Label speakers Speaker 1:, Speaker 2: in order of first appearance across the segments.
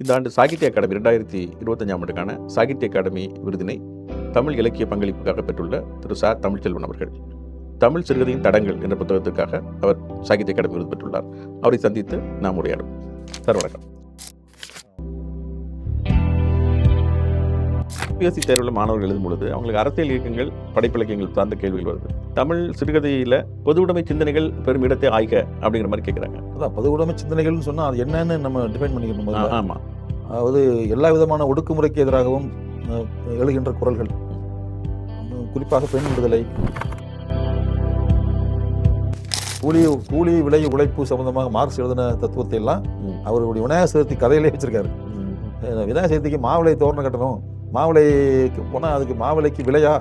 Speaker 1: இந்த ஆண்டு சாகித்ய அகாடமி 2025ஆம் ஆண்டுக்கான சாகித்ய அகாடமி விருதினை தமிழ் இலக்கிய பங்களிப்புக்காக பெற்றுள்ள திரு ச. தமிழ்ச்செல்வன் அவர்கள் தமிழ் சிறுகதையின் தடங்கள் என்ற புத்தகத்துக்காக அவர் சாகித்ய அகாடமி விருது பெற்றுள்ளார். அவரை சந்தித்து நாம் உரையாடும். சார் வணக்கம். யுபிஎஸ்சி தேர்வில் மாணவர்கள் எழுதும் பொழுது அவங்களுக்கு அரசியல் இயக்கங்கள், படைப்பிலக்கியங்கள் சார்ந்த கேள்விகள் வருது. தமிழ் சிறுகதையில் பொது உடைமை சிந்தனைகள் பெரும் இடத்தை ஆய்க அப்படிங்கிற மாதிரி கேட்குறாங்க.
Speaker 2: அதான் பொது உடைமை சிந்தனைகள்னு சொன்னால் அது என்னன்னு நம்ம டிஃபைன் பண்ணிக்கணும்.
Speaker 1: ஆமாம்,
Speaker 2: அதாவது எல்லா விதமான ஒடுக்குமுறைக்கு எதிராகவும் எழுகின்ற குரல்கள், குறிப்பாக பெண் விடுதலை, கூலி விலை உழைப்பு சம்பந்தமாக மார்க்ஸ் எழுதின தத்துவத்தை எல்லாம் அவருடைய விநாயகர் சதுர்த்தி கதையிலே வச்சிருக்காரு. விநாயகர் சதுர்த்திக்கு மாவிளை தோரணம் கட்டணும், மாவிளைக்கு போனால் அதுக்கு மாவிளைக்கு விலையா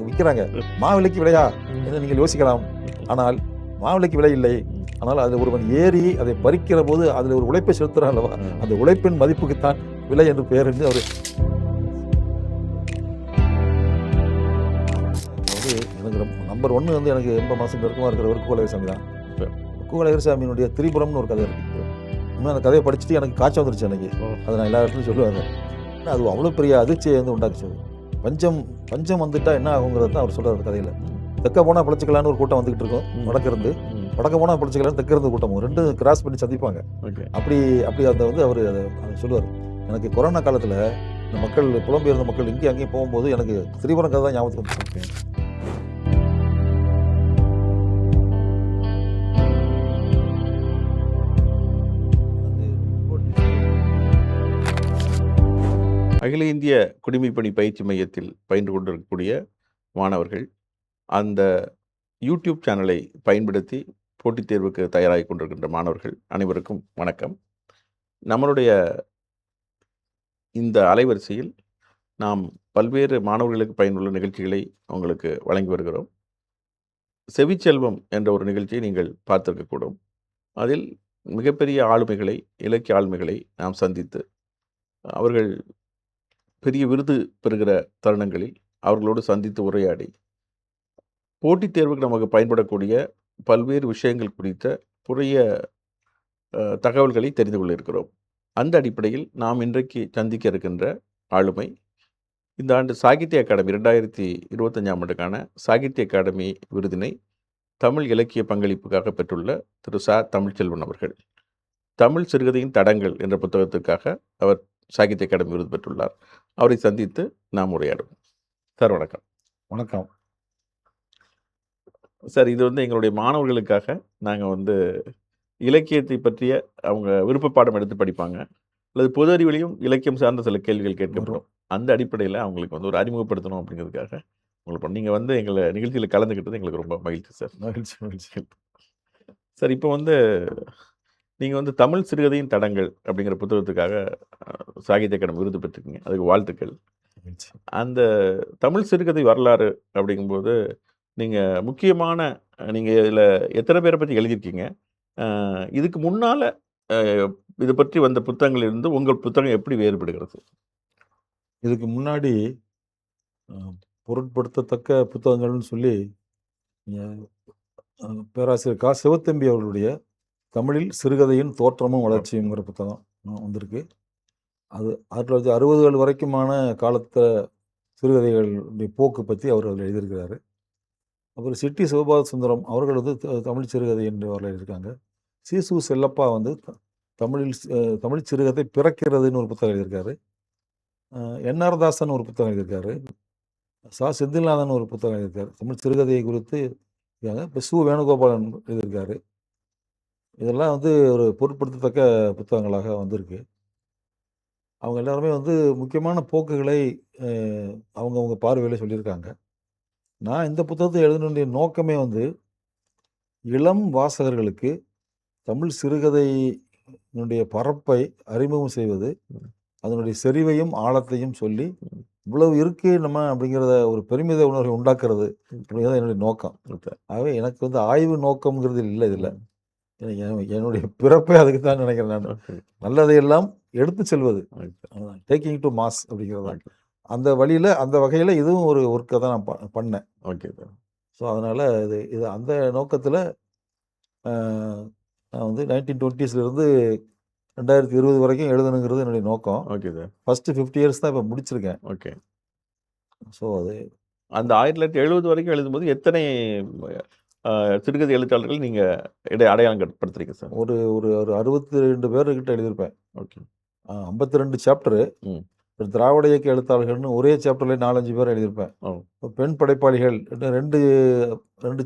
Speaker 2: விற்கிறாங்க, மாவிளைக்கு விலையா என்று நீங்கள் யோசிக்கலாம். ஆனால் மாவிளைக்கு விலை இல்லை. ஆனால் அதில் ஒருவன் ஏறி அதை பறிக்கிற போது அதில் ஒரு உழைப்பை செலுத்துகிறான் அல்லவா, அந்த உழைப்பின் மதிப்புக்குத்தான் விலை என்று பெயர் என்று அவர் எனக்கு நம்பர் 1 வந்து எனக்கு ரொம்ப மனசு நெருக்கமாக இருக்கிறவர் கூலகசாமி தான். கூலகசாமியினுடைய திரிபுரம்னு ஒரு கதை இருக்கு. இன்னும் அந்த கதையை படிச்சுட்டு எனக்கு காய்ச்சல் வந்துருச்சு அன்னைக்கு. அதை நான் எல்லா இடத்துலையும் சொல்லுவாங்க. அது அவ்வளோ பெரிய அதிர்ச்சியை வந்து உண்டாக்குச்சு. பஞ்சம் வந்துட்டா என்ன ஆகுங்கிறது தான் அவர் சொல்கிறார் கதையில். தெற்க போனால் பிழைச்சிக்கலான்னு ஒரு கூட்டம் வந்துகிட்டு இருக்கும், வடக்க போனால் பிழைச்சிக்கலான்னு தெற்க இருந்து கூட்டம் ரெண்டும் கிராஸ் பண்ணி சந்திப்பாங்க. அப்படி அதை வந்து அவர் அதை சொல்லுவார். எனக்கு கொரோனா காலத்தில் இந்த மக்கள், புலம்பெயர்ந்த மக்கள் இங்கேயும் அங்கேயும் போகும்போது எனக்கு திரிபுரம் கதை தான் ஞாபகத்துக்கு வந்துச்சு.
Speaker 1: அகில இந்திய குடிமைப்பணி பயிற்சி மையத்தில் பயின்று கொண்டிருக்கக்கூடிய மாணவர்கள் அந்த யூடியூப் சேனலை பயன்படுத்தி போட்டித் தேர்வுக்கு தயாராகி கொண்டிருக்கின்ற மாணவர்கள் அனைவருக்கும் வணக்கம். நம்மளுடைய இந்த அலைவரிசையில் நாம் பல்வேறு மாணவர்களுக்கு பயனுள்ள நிகழ்ச்சிகளை உங்களுக்கு வழங்கி வருகிறோம். செவிச்செல்வம் என்ற ஒரு நிகழ்ச்சியை நீங்கள் பார்த்திருக்கக்கூடும். அதில் மிகப்பெரிய ஆளுமைகளை, இலக்கிய ஆளுமைகளை நாம் சந்தித்து அவர்கள் பெரிய விருது பெறுகிற தருணங்களில் அவர்களோடு சந்தித்து உரையாடி போட்டித் தேர்வுக்கு நமக்கு பயன்படக்கூடிய பல்வேறு விஷயங்கள் குறித்த புதிய தகவல்களை தெரிந்து கொள்ள இருக்கிறோம். அந்த அடிப்படையில் நாம் இன்றைக்கு சந்திக்க இருக்கின்ற ஆளுமை இந்த ஆண்டு சாகித்ய அகாடமி 2025ஆம் ஆண்டுக்கான சாகித்ய அகாடமி விருதினை தமிழ் இலக்கிய பங்களிப்புக்காக பெற்றுள்ள திரு ச. தமிழ்ச்செல்வன் அவர்கள் தமிழ் சிறுகதையின் தடங்கள் என்ற புத்தகத்துக்காக அவர் சாகித்ய அகாடமி விருது பெற்றுள்ளார். அவரை சந்தித்து நாம் உரையாடுவோம். சார் வணக்கம்.
Speaker 2: வணக்கம்
Speaker 1: சார். இது வந்து எங்களுடைய மாணவர்களுக்காக நாங்கள் வந்து இலக்கியத்தை பற்றிய அவங்க விருப்ப பாடம் எடுத்து படிப்பாங்க, அல்லது பொது அறிவிலையும் இலக்கியம் சார்ந்த சில கேள்விகள் கேட்கப்படும். அந்த அடிப்படையில் அவங்களுக்கு வந்து ஒரு அறிமுகப்படுத்தணும் அப்படிங்கிறதுக்காக உங்களுக்கு நீங்கள் வந்து எங்களை நிகழ்ச்சியில் கலந்துக்கிட்டது எங்களுக்கு ரொம்ப மகிழ்ச்சி சார்.
Speaker 2: மகிழ்ச்சி
Speaker 1: சார், இப்போ வந்து நீங்கள் வந்து தமிழ் சிறுகதையின் தடங்கள் அப்படிங்கிற புத்தகத்துக்காக சாகித்ய அகாடமி விருது பெற்றிருக்கீங்க. அதுக்கு வாழ்த்துக்கள். அந்த தமிழ் சிறுகதை வரலாறு அப்படிங்கும்போது நீங்கள் முக்கியமான நீங்கள் இதில் எத்தனை பேரை பற்றி எழுதியிருக்கீங்க? இதுக்கு முன்னால் இதை பற்றி வந்த புத்தகங்களிலிருந்து உங்கள் புத்தகம் எப்படி வேறுபடுகிறது?
Speaker 2: இதுக்கு முன்னாடி பொருட்படுத்தத்தக்க புத்தகங்கள்னு சொல்லி பேராசிரியர் கா. சிவத்தம்பி அவர்களுடைய தமிழில் சிறுகதையின் தோற்றமும் வளர்ச்சியுங்கிற புத்தகம் வந்திருக்கு. அது 1960கள் வரைக்குமான காலத்தை சிறுகதைகளுடைய போக்கு பற்றி அவர் அதில் எழுதியிருக்கிறாரு. அப்புறம் சிட்டி சிவபாத சுந்தரம் அவர்கள் வந்து தமிழ் சிறுகதை என்று அவர்கள் எழுதியிருக்காங்க. சீசு செல்லப்பா வந்து தமிழ் சிறுகதை பிறக்கிறதுன்னு ஒரு புத்தகம் எழுதியிருக்காரு. என்ஆர் தாசன் ஒரு புத்தகம் எழுதியிருக்காரு. சா. செந்தில்நாதன் ஒரு புத்தகம் எழுதியிருக்காரு தமிழ் சிறுகதையை குறித்து. இப்போ சு. வேணுகோபாலன் எழுதியிருக்காரு. இதெல்லாம் வந்து ஒரு பொருட்படுத்தத்தக்க புத்தகங்களாக வந்திருக்கு. அவங்க எல்லாருமே வந்து முக்கியமான போக்குகளை அவங்கவுங்க பார்வையில் சொல்லியிருக்காங்க. நான் இந்த புத்தகத்தை எழுதினுடைய நோக்கமே வந்து இளம் வாசகர்களுக்கு தமிழ் சிறுகதையினுடைய பரப்பை அறிமுகம் செய்வது, அதனுடைய செறிவையும் ஆழத்தையும் சொல்லி இவ்வளவு இருக்கு நம்ம அப்படிங்கிறத ஒரு பெருமித உணர்வை உண்டாக்குறது அப்படிங்கிறது என்னுடைய நோக்கம். ஆகவே எனக்கு வந்து ஆய்வு நோக்கம்ங்கிறது இல்லை. இதில் என்னுடைய பிறப்பே அதுக்கு தான் நினைக்கிறேன். நான் நல்லதையெல்லாம் எடுத்து செல்வது, டேக்கிங் டு மாஸ் அப்படிங்கிறது. அந்த வழியில், அந்த வகையில் இதுவும் ஒரு ஒர்க்கை தான் நான் பண்ணேன்.
Speaker 1: Okay sir.
Speaker 2: ஸோ அதனால் இது அந்த நோக்கத்தில் நான் வந்து 1920s 2020 வரைக்கும் எழுதணுங்கிறது என்னுடைய நோக்கம்.
Speaker 1: Okay sir.
Speaker 2: ஃபர்ஸ்ட் 50 இயர்ஸ் தான் இப்போ முடிச்சிருக்கேன்.
Speaker 1: ஓகே.
Speaker 2: ஸோ அது
Speaker 1: அந்த 1970 வரைக்கும் எழுதும்போது எத்தனை அ சிறுகதை எழுத்தாளர்கள் நீங்க அடையாளம் படுத்துறீங்க சார்?
Speaker 2: ஒரு ஒரு ஒரு 62 பேர்கிட்ட எழுதியிருப்பேன்.
Speaker 1: ஓகே.
Speaker 2: 52 சாப்டரு.
Speaker 1: ம்.
Speaker 2: திராவிட இயக்க எழுத்தாளர்கள்னு ஒரே சாப்டர்ல 4, 5 பேர் எழுதியிருப்பேன்.
Speaker 1: ஓ!
Speaker 2: இப்போ பெண் படைப்பாளிகள் 2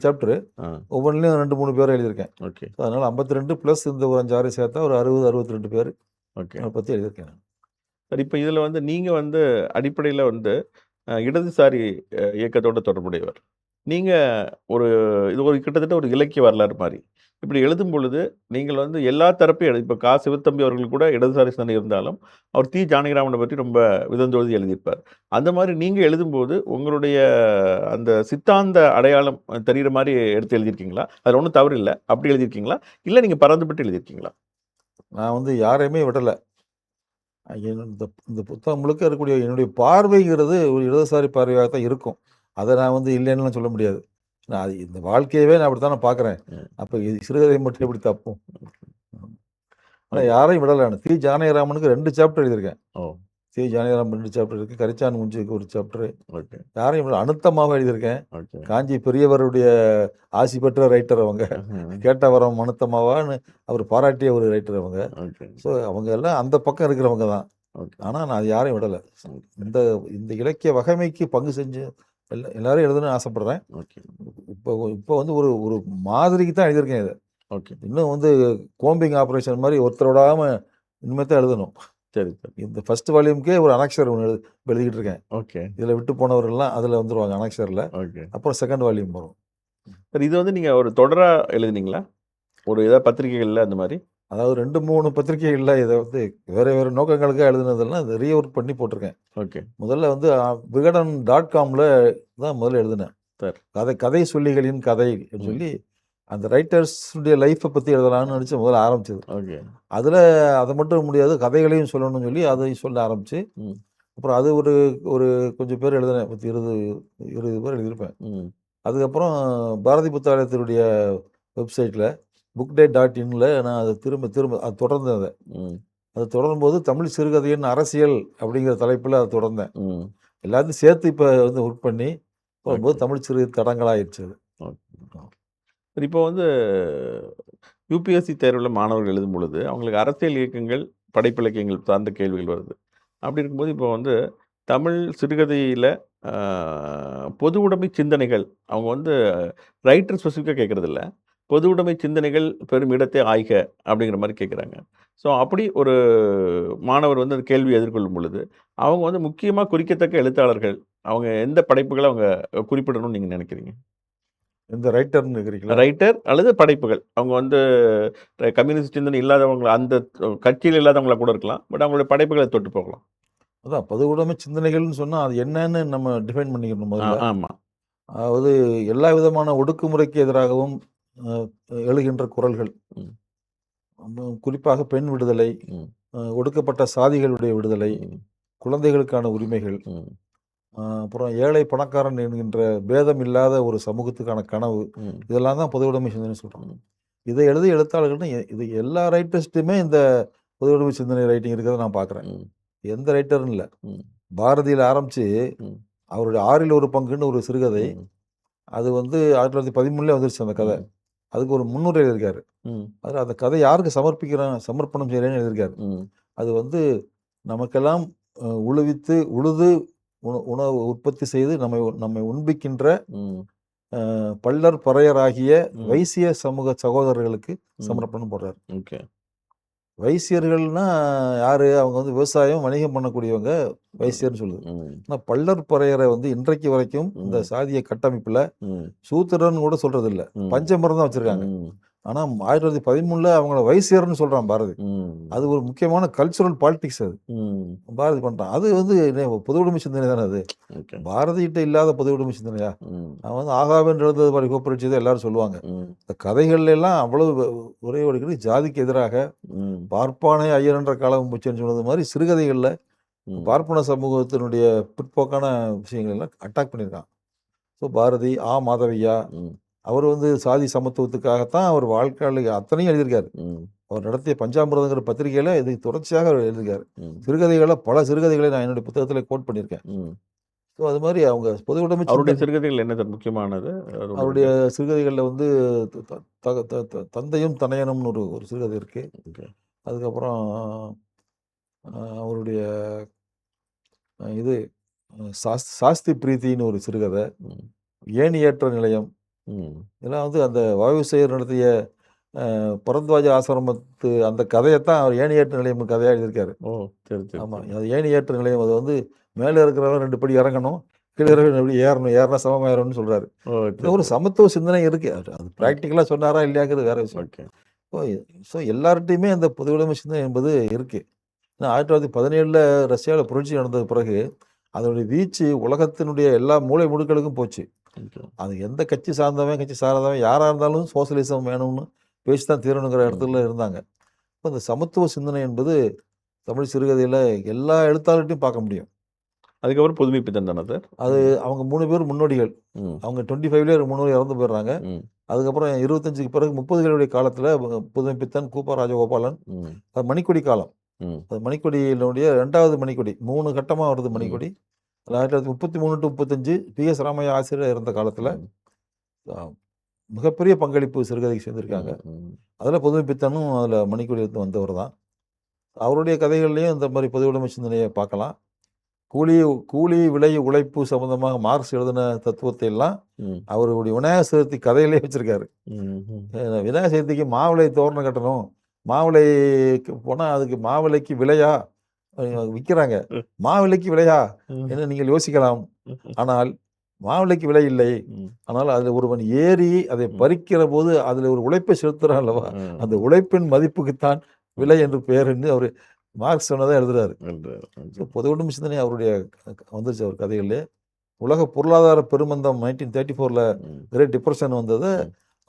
Speaker 2: சாப்டரு.
Speaker 1: ஆ.
Speaker 2: ஒவ்வொன்றிலையும் 2, 3 பேர் எழுதியிருக்கேன்.
Speaker 1: ஓகே.
Speaker 2: ஸோ அதனால 52 ப்ளஸ் இந்த ஒரு 5, 6 சேர்த்தா ஒரு 60, 62 பேர்
Speaker 1: ஓகே.
Speaker 2: அதை பற்றி எழுதியிருக்கேன்.
Speaker 1: சார் இப்ப இதுல வந்து நீங்க வந்து அடிப்படையில வந்து இடதுசாரி இயக்கத்தோட தொடர்புடையவர். நீங்க ஒரு இது ஒரு கிட்டத்தட்ட ஒரு இலக்கிய வரலாறு மாரி. இப்படி எழுதும் பொழுது, நீங்கள் வந்து எல்லா தரப்பையும் இப்ப சிவத்தம்பி அவர்கள் கூட இடதுசாரி சிந்தனை இருந்தாலும், அவர் ஜானகிராமன பற்றி ரொம்ப விதந்தோதி எழுதியிருப்பார். அந்த மாரி நீங்க எழுதும்போது, உங்களுடைய அந்த சித்தாந்த அடையாளம் தெரியிற மாரி எடுத்து எழுதியிருக்கீங்களா? அதுல ஒண்ணும் தவறு இல்ல. அப்படி எழுதியிருக்கீங்களா? இல்ல நீங்க பறந்துபட்டு எழுதியிருக்கீங்களா?
Speaker 2: நான் வந்து யாரையுமே விடல. இந்த இந்த புத்தகம் முழுக்க இருக்கக்கூடிய என்னுடைய பார்வைங்கிறது ஒரு இடதுசாரி பார்வையாக தான் இருக்கும். அதை நான் வந்து இல்லைன்னுலாம் சொல்ல முடியாது. நான் அது இந்த வாழ்க்கையவே நான் அப்படித்தானே பார்க்குறேன்.
Speaker 1: ம்.
Speaker 2: அப்போ சிறுகதை மட்டும் எப்படி தப்பும்? ஆனா
Speaker 1: ஓகே.
Speaker 2: யாரையும் விடல நானு. ஜானகிராமனுக்கு 2 சாப்டர் எழுதியிருக்கேன்.
Speaker 1: ஓ!
Speaker 2: ஜானகிராமன் 2 சாப்டர் இருக்கு. கரிச்சான் மூஞ்சிக்கு ஒரு சாப்டர்.
Speaker 1: ஓகே.
Speaker 2: யாரையும் விடல. அனுத்தமாவ எழுதியிருக்கேன்.
Speaker 1: ஓகே.
Speaker 2: காஞ்சி பெரியவருடைய ஆசி பெற்ற ரைட்டர் அவங்க.
Speaker 1: ம்ஹ்ம்.
Speaker 2: கேட்டவரம் அனுத்தமாவான்னு அவர் பாராட்டிய ஒரு ரைட்டர் அவங்க.
Speaker 1: ஓகே.
Speaker 2: ஸோ அவங்க எல்லாம் அந்த பக்கம் இருக்கிறவங்க தான்.
Speaker 1: ஓகே.
Speaker 2: ஆனா நான் அது யாரையும் விடல.
Speaker 1: ஓகே.
Speaker 2: இந்த இந்த இலக்கிய வகைமைக்கு பங்கு செஞ்சு எல்லாரும் எழுதணும்னு ஆசைப்படுறேன்.
Speaker 1: ஓகே.
Speaker 2: இப்போ இப்போ வந்து ஒரு ஒரு மாதிரிக்கு தான் எழுதியிருக்கேன் இத.
Speaker 1: ஓகே.
Speaker 2: இன்னும் வந்து கோம்பிங் ஆபரேஷன் மாரி ஒருத்தர் விடாம இனிமே தான் எழுதணும்.
Speaker 1: சரி, சரி.
Speaker 2: இந்த ஃபர்ஸ்ட் வால்யூம்க்கே ஒரு அனக்ஷர் ஒண்ணு எழுதிக்கிட்டு இருக்கேன்.
Speaker 1: ஓகே.
Speaker 2: இதுல விட்டு போனவர்கள்லாம் அதுல வந்துருவாங்க அனக்ஷர்ல.
Speaker 1: ஓகே.
Speaker 2: அப்புறம் செகண்ட் வால்யூம் வரும்.
Speaker 1: சார் இது வந்து நீங்க ஒரு தொடரா எழுதினீங்களா? ஒரு ஏதாவது பத்திரிகைகள்ல அந்த மாரி?
Speaker 2: அதாவது 2, 3 பத்திரிகைகள்ல இத வந்து வேற வேற நோக்கங்களுக்காக எழுதுனதெல்லாம் இத ரீஒர்க் பண்ணி போட்டிருக்கேன்.
Speaker 1: ஓகே.
Speaker 2: முதல்ல வந்து விகடன்.comல தான் முதல்ல எழுதினேன்.
Speaker 1: சார்.
Speaker 2: கதை சொல்லிகளின் கதை
Speaker 1: ம்.
Speaker 2: சொல்லி அந்த ரைட்டர்ஸுடைய லைஃப்பை பத்தி எழுதலாம்னு நினைச்சு முதல்ல ஆரம்பிச்சது.
Speaker 1: ஓகே.
Speaker 2: அதுல அது மட்டும் முடியாது, கதைகளையும் சொல்லணும்னு சொல்லி அதை சொல்ல ஆரம்பிச்சு,
Speaker 1: ம்.
Speaker 2: அப்புறம் அது ஒரு ஒரு கொஞ்சம் பேர் எழுதினேன். 20 பேர் எழுதியிருப்பேன்.
Speaker 1: ம்.
Speaker 2: அதுக்கப்புறம் பாரதி புத்தாலயத்தினுடைய வெப்சைட்ல bookday.inல நான் அதை திரும்ப திரும்ப அது தொடர்ந்தேன் அதை.
Speaker 1: ம்.
Speaker 2: அது தொடரும்போது தமிழ் சிறுகதையின் அரசியல் அப்படிங்கிற தலைப்பில் அதை தொடர்ந்தேன்.
Speaker 1: ம்.
Speaker 2: எல்லாத்தையும் சேர்த்து இப்போ வந்து ஒர்க் பண்ணி போகும்போது
Speaker 1: ஓகே.
Speaker 2: தமிழ் சிறு தடங்களாயிருச்சு அது.
Speaker 1: ஓகே. சரி இப்போ வந்து யுபிஎஸ்சி தேர்வுல மாணவர்கள் எழுதும் பொழுது, அவங்களுக்கு அரசியல் இயக்கங்கள், படைப்பிலக்கியங்கள் சார்ந்த கேள்விகள் வருது. அப்படி இருக்கும்போது இப்போ வந்து தமிழ் சிறுகதையில அ பொது உடைமை சிந்தனைகள், அவங்க வந்து ரைட்டர் ஸ்பெசிஃபிக்கா கேட்கறதில்ல. பொது உடைமை சிந்தனைகள் பெறும் இடத்தை ஆய்க அப்படிங்கிற மாரி கேட்குறாங்க. ஸோ அப்படி ஒரு மாணவர் வந்து அந்த கேள்விய எதிர்கொள்ளும் பொழுது, அவங்க வந்து முக்கியமா குறிக்கத்தக்க எழுத்தாளர்கள், அவங்க எந்த படைப்புகள அவங்க குறிப்பிடணும்னு நீங்க நினைக்கிறீங்க?
Speaker 2: இந்த ரைட்டர்னு இருக்கிறீங்களா?
Speaker 1: ரைட்டர் அல்லது படைப்புகள். அவங்க வந்து கம்யூனிஸ்ட் சிந்தனை இல்லாதவங்க அந்த கட்சியில இல்லாதவங்களா கூட இருக்கலாம். பட் அவங்களுடைய படைப்புகள தொட்டு போகலாம்.
Speaker 2: அதான் பொதுவுடைமை சிந்தனைகள்னு சொன்னா, அது என்னன்னு நம்ம டிஃபைன் பண்ணிக்கணும் முதல்ல.
Speaker 1: ஆமா.
Speaker 2: அதாவது எல்லா விதமான ஒடுக்குமுறைக்கு எதிராகவும் அ எழுகின்ற குரல்கள்.
Speaker 1: ம்.
Speaker 2: குறிப்பாக பெண் விடுதலை,
Speaker 1: ம்.
Speaker 2: ஒடுக்கப்பட்ட சாதிகளுடைய விடுதலை,
Speaker 1: ம்.
Speaker 2: குழந்தைகளுக்கான உரிமைகள்,
Speaker 1: ம்.
Speaker 2: அப்புறம் ஏழை பணக்காரன் என்கின்ற பேதம் இல்லாத ஒரு சமூகத்துக்கான கனவு.
Speaker 1: ம்.
Speaker 2: இதெல்லாம் தான் பொதுவுடைமை சிந்தனைன்னு சொல்றோம்.
Speaker 1: ம்.
Speaker 2: இதை எழுதிய எழுத்தாளர்கள்னு இது எல்லா ரைட்டர்ஸ்ட்டுமே இந்த பொதுவுடைமை சிந்தனை ரைட்டிங் இருக்கிறத நான் பார்க்குறேன்.
Speaker 1: ம்.
Speaker 2: எந்த ரைட்டர்னு இல்ல.
Speaker 1: ம்.
Speaker 2: பாரதியில ஆரம்பிச்சு
Speaker 1: ம்.
Speaker 2: அவருடைய 6ல் ஒரு பங்குன்னு ஒரு சிறுகதை.
Speaker 1: ம்.
Speaker 2: அது வந்து 1913 வந்துருச்சு அந்த கதை.
Speaker 1: ம்.
Speaker 2: அதுக்கு ஒரு முன்னுரை எழுதியிருக்காரு.
Speaker 1: ம்.
Speaker 2: அதுல அந்த கதை யாருக்கு சமர்ப்பணம் செய்றேன்னு எழுதியிருக்காரு.
Speaker 1: ம்.
Speaker 2: அது வந்து நமக்கெல்லாம் உழுது உணவு உற்பத்தி செய்து நம்மை உண்பிக்கின்ற
Speaker 1: ம்.
Speaker 2: பள்ளர் பறையராகிய
Speaker 1: ம்.
Speaker 2: வைசிய சமூக சகோதரர்களுக்கு
Speaker 1: ம்.
Speaker 2: சமர்ப்பணம் போடுறாரு.
Speaker 1: ஓகே.
Speaker 2: வைசியர்கள்னா யாரு? அவங்க வந்து விவசாயம், வணிகம் பண்ணக்கூடியவங்க வைசியர்ன்னு சொல்லுது.
Speaker 1: ம்.
Speaker 2: ஆனா பள்ளர் பறையரை வந்து இன்றைக்கு வரைக்கும் இந்த
Speaker 1: ம்.
Speaker 2: சாதிய கட்டமைப்புல
Speaker 1: ம்.
Speaker 2: சூத்திரன்னு கூட சொல்றது இல்ல.
Speaker 1: ம்.
Speaker 2: பஞ்சமரம் தான் வச்சிருக்காங்க.
Speaker 1: ம்.
Speaker 2: ஆனா 1913ல அவங்கள வைசியர்ன்னு சொல்றான் பாரதி.
Speaker 1: ம்.
Speaker 2: அது ஒரு முக்கியமான கல்ச்சுரல் பாலிடிக்ஸ் அது.
Speaker 1: ம்.
Speaker 2: பாரதி பண்றான். அது வந்து பொதுவுடைமை சிந்தனை தானே அது.
Speaker 1: ஓகே.
Speaker 2: பாரதிகிட்ட இல்லாத பொதுவுடைமை சிந்தனையா?
Speaker 1: ம்.
Speaker 2: அவன் வந்து ஆகாவென்று எழுந்தது பாரு கோப்புரட்சி தான் எல்லாரும் சொல்லுவாங்க.
Speaker 1: ம்.
Speaker 2: இந்த கதைகள்ல எல்லாம் அவ்வளவு ஒரே ஒரு ஜாதிக்கு எதிராக
Speaker 1: ம்.
Speaker 2: பார்ப்பானே ஐயர் என்ற காலம் பூச்சின்னு சொன்னது மாதிரி சிறுகதைகள்ல
Speaker 1: ம்.
Speaker 2: பார்ப்பன சமூகத்தினுடைய பிற்போக்கான விஷயங்கள் எல்லாம் அட்டாக் பண்ணியிருக்கான். ஸோ பாரதி, மாதவையா
Speaker 1: ம்.
Speaker 2: அவர் வந்து சாதி சமத்துவத்துக்காகத்தான் அவர் வாழ்க்கையில அத்தனையும் எழுதியிருக்காரு.
Speaker 1: ம்.
Speaker 2: அவர் நடத்திய பஞ்சாமிர்தங்கிற பத்திரிகையில் இது தொடர்ச்சியாக அவர் எழுதியிருக்காரு.
Speaker 1: ம்.
Speaker 2: சிறுகதைகளை பல சிறுகதைகளை நான் என்னுடைய புத்தகத்தில் கோட் பண்ணியிருக்கேன்.
Speaker 1: ம்.
Speaker 2: ஸோ அது மாதிரி அவங்க பொது உடைமை
Speaker 1: அவருடைய
Speaker 2: சிந்தனை.
Speaker 1: சிறுகதைகள் என்ன சார் முக்கியமானது?
Speaker 2: அவருடைய சிறுகதைகளில் வந்து த- த- த- த- த- தந்தையும் தனையனும்னு ஒரு ஒரு சிறுகதை இருக்கு.
Speaker 1: ஓகே.
Speaker 2: அதுக்கப்புறம் அவருடைய இது சாஸ்தி பிரீத்தின்னு ஒரு சிறுகதை,
Speaker 1: ம்.
Speaker 2: ஏணியேற்ற நிலையம்,
Speaker 1: ம்.
Speaker 2: இதெல்லாம் வந்து அந்த வாயுசேகர் நடத்திய பரத்வாஜ ஆசிரமத்து அந்த கதையைத்தான் அவர் ஏணியேற்ற நிலையம் கதையாக எழுதியிருக்காரு.
Speaker 1: ஓ! சரி, சரி,
Speaker 2: ஆமாம்,
Speaker 1: சரி.
Speaker 2: அது ஏணியேற்ற நிலையம். அது வந்து மேலே இருக்கிறவங்க 2 படி இறங்கணும், கீழே இருக்கிறவங்க எப்படி ஏறணும், ஏறினா சமமாயிரம்னு சொல்கிறாரு.
Speaker 1: ஓ!
Speaker 2: இது
Speaker 1: சரி,
Speaker 2: ஒரு
Speaker 1: சரி.
Speaker 2: சமத்துவ சிந்தனை இருக்குது. அது ப்ராக்டிக்கலாக சொன்னாரா இல்லையாங்கிறது வேற விஷயம்.
Speaker 1: ஓகே.
Speaker 2: ஸோ ஸோ எல்லார்ட்டையுமே அந்த பொது உடைமை சிந்தனை என்பது இருக்குது. ஏன்னா 1917 ரஷ்யாவில் புரட்சி நடந்த பிறகு அதனுடைய வீச்சு உலகத்தினுடைய எல்லா மூலை முடுக்களுக்கும் போச்சு.
Speaker 1: ஓகே.
Speaker 2: அது எந்த கட்சி சார்ந்தவன் கட்சி சாராதவன் யாராக இருந்தாலும் சோசியலிசம் வேணும்னு பேசி தான் தீரணுங்கிற இடத்துல இருந்தாங்க. இப்போ அந்த சமத்துவ சிந்தனை என்பது தமிழ் சிறுகதையில் எல்லா எழுத்தாளர்கிட்டையும் பார்க்க முடியும்.
Speaker 1: அதுக்கப்புறம் புதுமை பித்தன் தானே சார்?
Speaker 2: அது அவங்க 3 பேர் முன்னோடிகள்.
Speaker 1: ம்.
Speaker 2: அவங்க 25லேயே 3 இறந்து போயிடுறாங்க.
Speaker 1: ம்.
Speaker 2: அதுக்கப்புறம் 25க்கு பிறகு 30களுடைய காலத்தில் புதுமை பித்தன், கூப்பா ராஜகோபாலன்,
Speaker 1: ம்.
Speaker 2: அது மணிக்கொடி காலம்.
Speaker 1: ம்.
Speaker 2: அது மணிக்கொடியினுடைய 2வது மணிக்கொடி 3 கட்டமாக வருது
Speaker 1: ம்.
Speaker 2: மணிக்கொடி. 1933 டு 35 PS ராமையா ஆசிரியர் இருந்த காலத்தில்
Speaker 1: ம்.
Speaker 2: மிகப்பெரிய பங்களிப்பு சிறுகதைக்கு செஞ்சுருக்காங்க.
Speaker 1: ம்.
Speaker 2: அதில் புதுமை பித்தனும் அதில் மணிக்கொடியிலிருந்து வந்தவர் தான். அவருடைய கதைகள்லையும் இந்த மாதிரி பொது உடைமை சிந்தனையை பார்க்கலாம். கூலி கூலி விலை உழைப்பு சம்பந்தமாக மார்க்ஸ் எழுதின தத்துவத்தை எல்லாம்
Speaker 1: ம்.
Speaker 2: அவருடைய விநாயகர் சதுர்த்தி கதையிலே வச்சிருக்காரு.
Speaker 1: ம்.
Speaker 2: விநாயகர் சதுர்த்திக்கு மாவிளை தோரணம் கட்டணும், மாவிளைக்கு போனால் அதுக்கு மாவிளைக்கு விலையா விற்கிறாங்க, மாவிளைக்கு விலையா
Speaker 1: ம்.
Speaker 2: என்று நீங்கள் யோசிக்கலாம். ஆனால் மாவிளைக்கு விலை இல்லை.
Speaker 1: ம்.
Speaker 2: ஆனால் அதில் ஒருவன் ஏறி அதை
Speaker 1: ம்.
Speaker 2: பறிக்கிற போது அதில் ஒரு உழைப்பை செலுத்துறான் அல்லவா, அந்த உழைப்பின் மதிப்புக்குத்தான் விலை என்று பெயர் என்று அவர் மார்க்ஸ் சொன்னதை எழுதுறாரு. ஸோ பொது உடைமை சிந்தனை அவருடைய வந்துருச்சு அவர் கதைகளிலே. உலக பொருளாதார பெருமந்தம் 1934
Speaker 1: ம்.
Speaker 2: கிரேட் டிப்ரெஷன் வந்ததை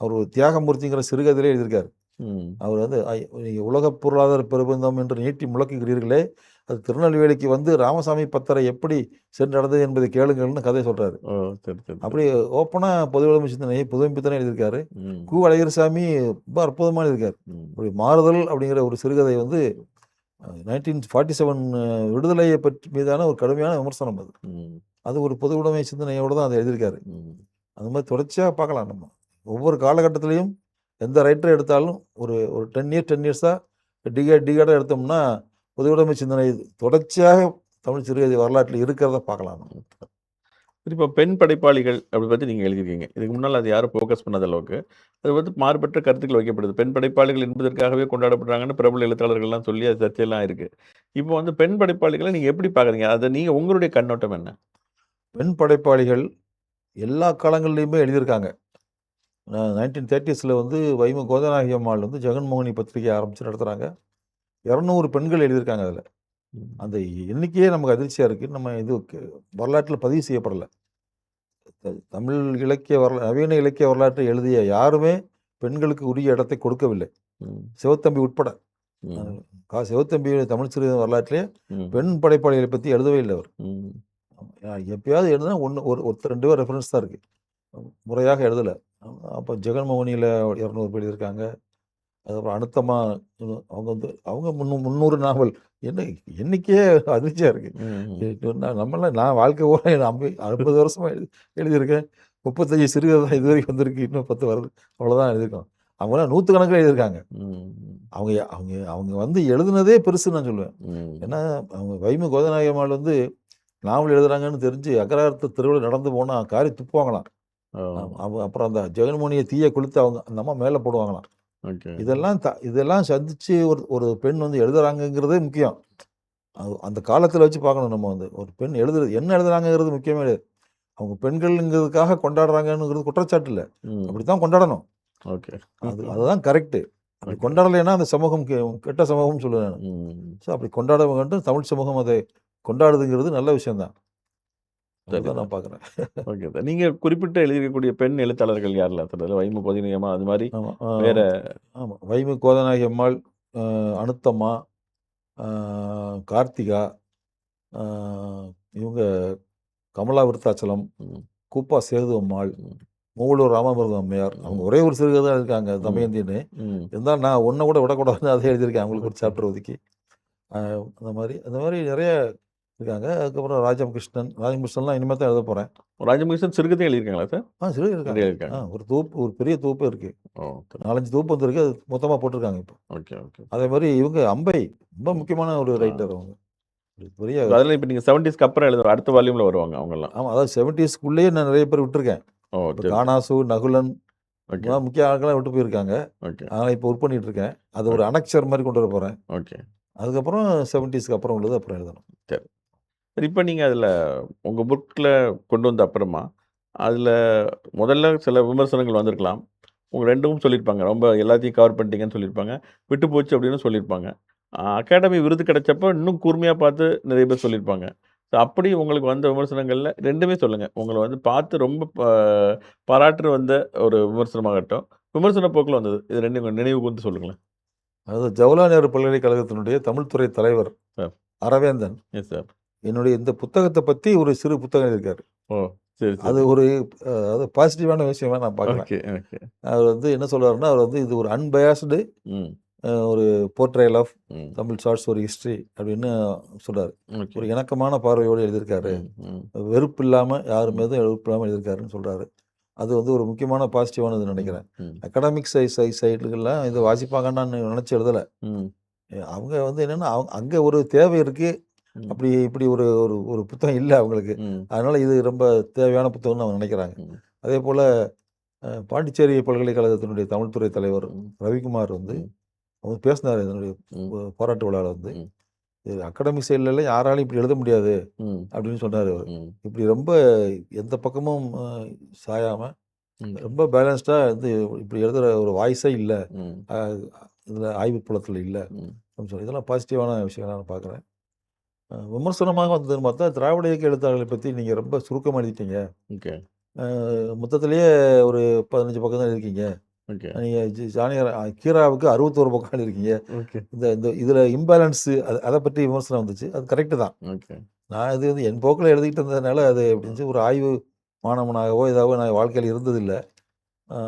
Speaker 2: அவர் ஒரு தியாகமூர்த்திங்கிற சிறுகதையிலே எழுதியிருக்காரு.
Speaker 1: ம்.
Speaker 2: அவர் வந்து நீங்கள் உலக பொருளாதார பெருமந்தம் என்று நீட்டி முழக்குகிறீர்களே, அது திருநெல்வேலிக்கு வந்து ராமசாமி பத்தரை எப்படி சென்றடைந்தது என்பதை கேளுங்கள்னு கதை சொல்கிறாரு.
Speaker 1: ஓ! சரி, சரி.
Speaker 2: அப்படி ஓப்பனாக பொது உடைமை சிந்தனை புதுமை பித்தனை எழுதியிருக்காரு.
Speaker 1: ம்.
Speaker 2: கு. அழகிரிசாமி ரொம்ப அற்புதமாக எழுதியிருக்காரு.
Speaker 1: ம்.
Speaker 2: அப்படி மாறுதல் அப்படிங்கிற ஒரு சிறுகதை வந்து 1947 விடுதலையை பற்றி மீதான ஒரு கடுமையான விமர்சனம் அது.
Speaker 1: ம்.
Speaker 2: அது ஒரு பொது உடைமை சிந்தனையோடு தான் அதை எழுதியிருக்காரு.
Speaker 1: ம்.
Speaker 2: அந்த மாதிரி தொடர்ச்சியாக பார்க்கலாம் நம்ம. ஒவ்வொரு காலகட்டத்திலையும் எந்த ரைட்டரை எடுத்தாலும் ஒரு ஒரு 10 இயர்ஸாக டிகேடாக எடுத்தோம்னா பொது உடைமை சிந்தனை தொடர்ச்சியாக தமிழ் சிறுகதை வரலாற்றில் இருக்கிறத பார்க்கலாம் நம்ம.
Speaker 1: இப்போ பெண் படைப்பாளிகள் அப்படி பத்தி நீங்க எழுதியிருக்கீங்க. இதுக்கு முன்னால அது யாரும் ஃபோக்கஸ் பண்ணாத அளவுக்கு. அது வந்து மாறுபட்ட கருத்துக்கள் வைக்கப்படுது. பெண் படைப்பாளிகள் என்பதற்காகவே கொண்டாடப்படுறாங்கன்னு பிரபல எழுத்தாளர்கள்லாம் சொல்லி அது சர்ச்சையெல்லாம் இருக்கு. இப்போ வந்து பெண் படைப்பாளிகளை நீங்க எப்படி பார்க்குறீங்க? அத நீங்க உங்களுடைய கண்ணோட்டம் என்ன?
Speaker 2: பெண் படைப்பாளிகள் எல்லா காலங்கள்லையுமே எழுதியிருக்காங்க. 1930ஸ்ல வந்து வைமு கோதநாயகி அம்மாள் வந்து ஜெகன்மோகினி பத்திரிகை ஆரம்பித்து நடத்துகிறாங்க. 200 பெண்கள் எழுதியிருக்காங்க அதில். அந்த எண்ணிக்கையே நமக்கு அதிர்ச்சியாக இருக்குது. நம்ம இது வரலாற்றில் பதிவு செய்யப்படலை. தமிழ் இலக்கிய நவீன இலக்கிய வரலாற்றை எழுதிய யாருமே பெண்களுக்கு உரிய இடத்தை கொடுக்கவில்லை, சிவத்தம்பி உட்பட. சிவத்தம்பி தமிழ் சிறு வரலாற்றிலே பெண் படைப்பாளிகளை பற்றி எழுதவே இல்லை அவர். எப்பயாவது எழுதுனா ஒருத்தர் 2 பேர் ரெஃபரன்ஸ் தான் இருக்குது, முறையாக எழுதலை. அப்போ ஜெகன்மோகினியில் 200 பேர் எழுதியிருக்காங்க. அதுக்கப்புறம் அனுத்தமா அவங்க வந்து அவங்க 300 நாவல். என்ன எண்ணிக்கையே அதிர்ச்சியாக இருக்குது. நம்மளாம் நான் வாழ்க்கை பூரா 50 வருஷமாக எழுதியிருக்கேன். 35 சிறுகதை தான் இது வரைக்கும் வந்திருக்கு. இன்னும் 10 வருது, அவ்வளோதான் எழுதியிருக்கோம். அவங்களாம் 100கணக்கில் எழுதியிருக்காங்க. அவங்க அவங்க அவங்க வந்து எழுதுனதே பெருசுன்னு நான் சொல்லுவேன். ஏன்னா அவங்க வைமு கோதநாயகி அம்மாள் வந்து நாவல் எழுதுறாங்கன்னு தெரிஞ்சு அகரார்த்த தெருவில் நடந்து போனால் காரி துப்புவாங்களாம். அப்புறம் அந்த ஜெகன்மோகினியை தீயை கொளுத்து அவங்க அந்த அம்மா மேலே போடுவாங்களாம். இதெல்லாம் சந்திச்சு ஒரு பெண் வந்து எழுதுறாங்கங்கிறதே முக்கியம். அந்த காலத்தில் வச்சு பார்க்கணும். நம்ம வந்து ஒரு பெண் என்ன எழுதுறாங்கிறது முக்கியமே கிடையாது. அவங்க பெண்கள்ங்கிறதுக்காக கொண்டாடுறாங்கங்கிறது குற்றச்சாட்டு இல்லை, அப்படித்தான் கொண்டாடணும். அதுதான் கரெக்டு. அப்படி கொண்டாடலைன்னா அந்த சமூகம் கெட்ட சமூகம்னு சொல்லுவேன். ஸோ அப்படி கொண்டாட வேண்டும். தமிழ் சமூகம் அதை கொண்டாடுதுங்கிறது நல்ல விஷயம்தான். நான் பார்க்குறேன்.
Speaker 1: Okay sir. நீங்க குறிப்பிட்டு எழுதியிருக்கக்கூடிய பெண் எழுத்தாளர்கள் யாரெல்லாம் சார்? வைமு கோதநாயகி அம்மா அது மாதிரி வேற?
Speaker 2: ஆமாம், வைமு கோதநாயகி அம்மாள், அனுத்தம்மா, கார்த்திகா, இவங்க கமலா விருத்தாச்சலம், கூப்பா சேது அம்மாள், மூவலூர் ராமாமிர்தம் அம்மையார். அவங்க ஒரே ஒரு சிறுகதை தான் எழுதியிருக்காங்க,
Speaker 1: ம்.
Speaker 2: தமயந்தின்னு.
Speaker 1: ம்.
Speaker 2: இருந்தாலும் நான் ஒண்ண கூட விடக்கூடாதுன்னு அதை எழுதியிருக்கேன். அவங்களுக்கு ஒரு
Speaker 1: ஓகே.
Speaker 2: சாப்டர் ஒதுக்கி. அந்த மாரி நெறைய இருக்காங்க. அதுக்கப்புறம் ராஜம் கிருஷ்ணன்லாம் இனிமே தான் எழுதப் போறேன்.
Speaker 1: ராஜமுகிஷன் சிறுகதை எழுதியிருக்காங்களா சார்?
Speaker 2: சிறுகதை
Speaker 1: நிறைய
Speaker 2: இருக்காங்க.
Speaker 1: எழுதியிருக்காங்க.
Speaker 2: ஒரு பெரிய தொகுப்பு இருக்கு.
Speaker 1: ஓ! சரி.
Speaker 2: 4, 5 தொகுப்பு வந்திருக்கு. அது மொத்தமா போட்டிருக்காங்க இப்போ.
Speaker 1: Okay, okay.
Speaker 2: அதே மாரி இவங்க அம்பை, ரொம்ப
Speaker 1: ம்.
Speaker 2: முக்கியமான ஒரு
Speaker 1: ஆ.
Speaker 2: ரைட்டர் அவங்க. ஒரு பெரிய
Speaker 1: அதெல்லாம் இப்ப நீங்க 70ஸ்க்கு அப்புறம் எழுதுற அடுத்த வால்யூம்ல வருவாங்க அவங்கலாம்.
Speaker 2: ஆமா. அதாவது 70ஸ்க்குள்ளேயே நான் நெறைய பேர் விட்டுருக்கேன்.
Speaker 1: ஓ!
Speaker 2: இப்ப
Speaker 1: சரி, சரி.
Speaker 2: கானாசு, நகுலன்
Speaker 1: ஓகே,
Speaker 2: முக்கிய ஆட்கள்லாம் விட்டு போயிருக்காங்க.
Speaker 1: ஓகே,
Speaker 2: அதனால இப்போ ஒர்க் பண்ணிட்டு இருக்கேன். அது ஒரு
Speaker 1: ஓகே,
Speaker 2: அனெக்சர் மாரி கொண்டு வரப் போறேன்.
Speaker 1: ஓகே.
Speaker 2: அதுக்கப்புறம் 70ஸ்க்கு அப்புறம் உள்ளது அப்புறம் எழுதணும்.
Speaker 1: சரி. சரி இப்ப நீங்க அதுல உங்க புக்ல கொண்டு வந்த அப்புறமா, அதுல முதல்ல சில விமர்சனங்கள் வந்திருக்கலாம். உங்க 2ம் சொல்லியிருப்பாங்க. ரொம்ப எல்லாத்தையும் கவர் பண்ணிட்டீங்கன்னு சொல்லியிருப்பாங்க. விட்டு போச்சு அப்படின்னு சொல்லியிருப்பாங்க. அகாடமி விருது கிடைச்சப்ப இன்னும் கூர்மையா பார்த்து நிறைய பேர் சொல்லியிருப்பாங்க. ஸோ அப்படி உங்களுக்கு வந்த விமர்சனங்கள்ல 2மே சொல்லுங்க. உங்கள வந்து பார்த்து ரொம்ப பாராட்டு வந்த ஒரு விமர்சனமாகட்டும், விமர்சன போக்குல வந்தது. இது 2யும் உங்க நினைவு கூர்ந்து சொல்லுங்களேன்.
Speaker 2: அதாவது ஜவஹர்லால் நேரு பல்கலைக்கழகத்தினுடைய தமிழ் துறை தலைவர்
Speaker 1: சார்.
Speaker 2: அரவேந்தன்
Speaker 1: yes sir.
Speaker 2: என்னுடைய இந்த புத்தகத்த பத்தி ஒரு சிறு புத்தகம் எழுதியிருக்காரு.
Speaker 1: ஓ! சரி,
Speaker 2: அது
Speaker 1: சரி.
Speaker 2: ஒரு அது பாசிட்டிவான விஷயமா நான் பார்க்குறேன்.
Speaker 1: Okay, okay.
Speaker 2: அவர் வந்து என்ன சொல்றாருன்னா, அவர் வந்து இது ஒரு அன்பயாஸ்டு
Speaker 1: ம்,
Speaker 2: ஒரு போர்ட்ரையல் ஆஃப்
Speaker 1: ம்.
Speaker 2: தமிழ் ஷார்ட் ஸ்டோரி ஹிஸ்டரி அப்படின்னு சொல்றாரு.
Speaker 1: ஓகே.
Speaker 2: ஒரு இணக்கமான பார்வையோடு எழுதியிருக்காரு.
Speaker 1: ம், ம்,
Speaker 2: வெறுப்பு இல்லாம யார்
Speaker 1: ம்,
Speaker 2: மீதும் வெறுப்பு இல்லாம எழுதியிருக்காருன்னு சொல்றாரு. அது வந்து ஒரு முக்கியமான பாசிட்டிவானதுன்னு
Speaker 1: ம்,
Speaker 2: நினைக்கிறேன்.
Speaker 1: ம்,
Speaker 2: அகாடமிக் சைடுகள்லாம் இத வாசிப்பாங்கன்னு நான் நினைச்சு எழுதல.
Speaker 1: ம்,
Speaker 2: அவங்க வந்து என்னன்னா, அங்க ஒரு தேவை இருக்கு.
Speaker 1: ம்,
Speaker 2: அப்படி இப்படி ஒரு ஒரு ஒரு புத்தகம் இல்ல அவங்களுக்கு.
Speaker 1: ம்,
Speaker 2: அதனால இது ரொம்ப தேவையான புத்தகம்னு அவங்க நினைக்கிறாங்க.
Speaker 1: ம்,
Speaker 2: அதேபோல பாண்டிச்சேரி பல்கலைக்கழகத்தினுடைய தமிழ் துறை தலைவர்
Speaker 1: ம்,
Speaker 2: ரவிக்குமார் வந்து
Speaker 1: ம்,
Speaker 2: அவர் பேசினாரு என்னுடைய
Speaker 1: ம்,
Speaker 2: பாராட்டு விழால வந்து.
Speaker 1: ம்,
Speaker 2: இது அகாடமிக் சைட்லலாம் யாராலும் இப்படி எழுத முடியாது
Speaker 1: ம்,
Speaker 2: அப்படின்னு சொன்னாரு அவரு.
Speaker 1: ம்,
Speaker 2: இப்படி ரொம்ப எந்த பக்கமும் சாயாம
Speaker 1: ம்,
Speaker 2: ரொம்ப பேலன்ஸ்டா வந்து இப்படி எழுதுற ஒரு வாய்ஸே இல்ல.
Speaker 1: ம்,
Speaker 2: அ இதுல ஆய்வு புலத்துல இல்ல
Speaker 1: ம்.
Speaker 2: அப்படின்னு சொல்லி இதெல்லாம் பாசிட்டிவான விஷயங்களா நான் பார்க்குறேன். விமர்சனமாக வந்ததுன்னு பார்த்தா, திராவிட இயக்க எழுத்தாளர்களை பத்தி நீங்க ரொம்ப சுருக்கமா எழுதிட்டீங்க.
Speaker 1: ஓகே,
Speaker 2: அ மொத்தத்திலேயே ஒரு 15 பக்கம் தான் எழுதியிருக்கீங்க.
Speaker 1: ஓகே,
Speaker 2: நீங்க கீராவுக்கு 61 பக்கம் எழுதியிருக்கீங்க.
Speaker 1: ஓகே,
Speaker 2: இந்த இந்த இதுல இம்பேலன்ஸு அத பற்றி விமர்சனம் வந்துச்சு. அது கரெக்ட்டு தான்.
Speaker 1: ஓகே.
Speaker 2: நான் இது வந்து என் போக்குல எழுதிக்கிட்டு இருந்ததுனால, அது எப்படி இருந்துச்சு, ஒரு ஆய்வு மாணவனாகவோ, இதாவோ நான் வாழ்க்கையில இருந்ததில்ல. ஆ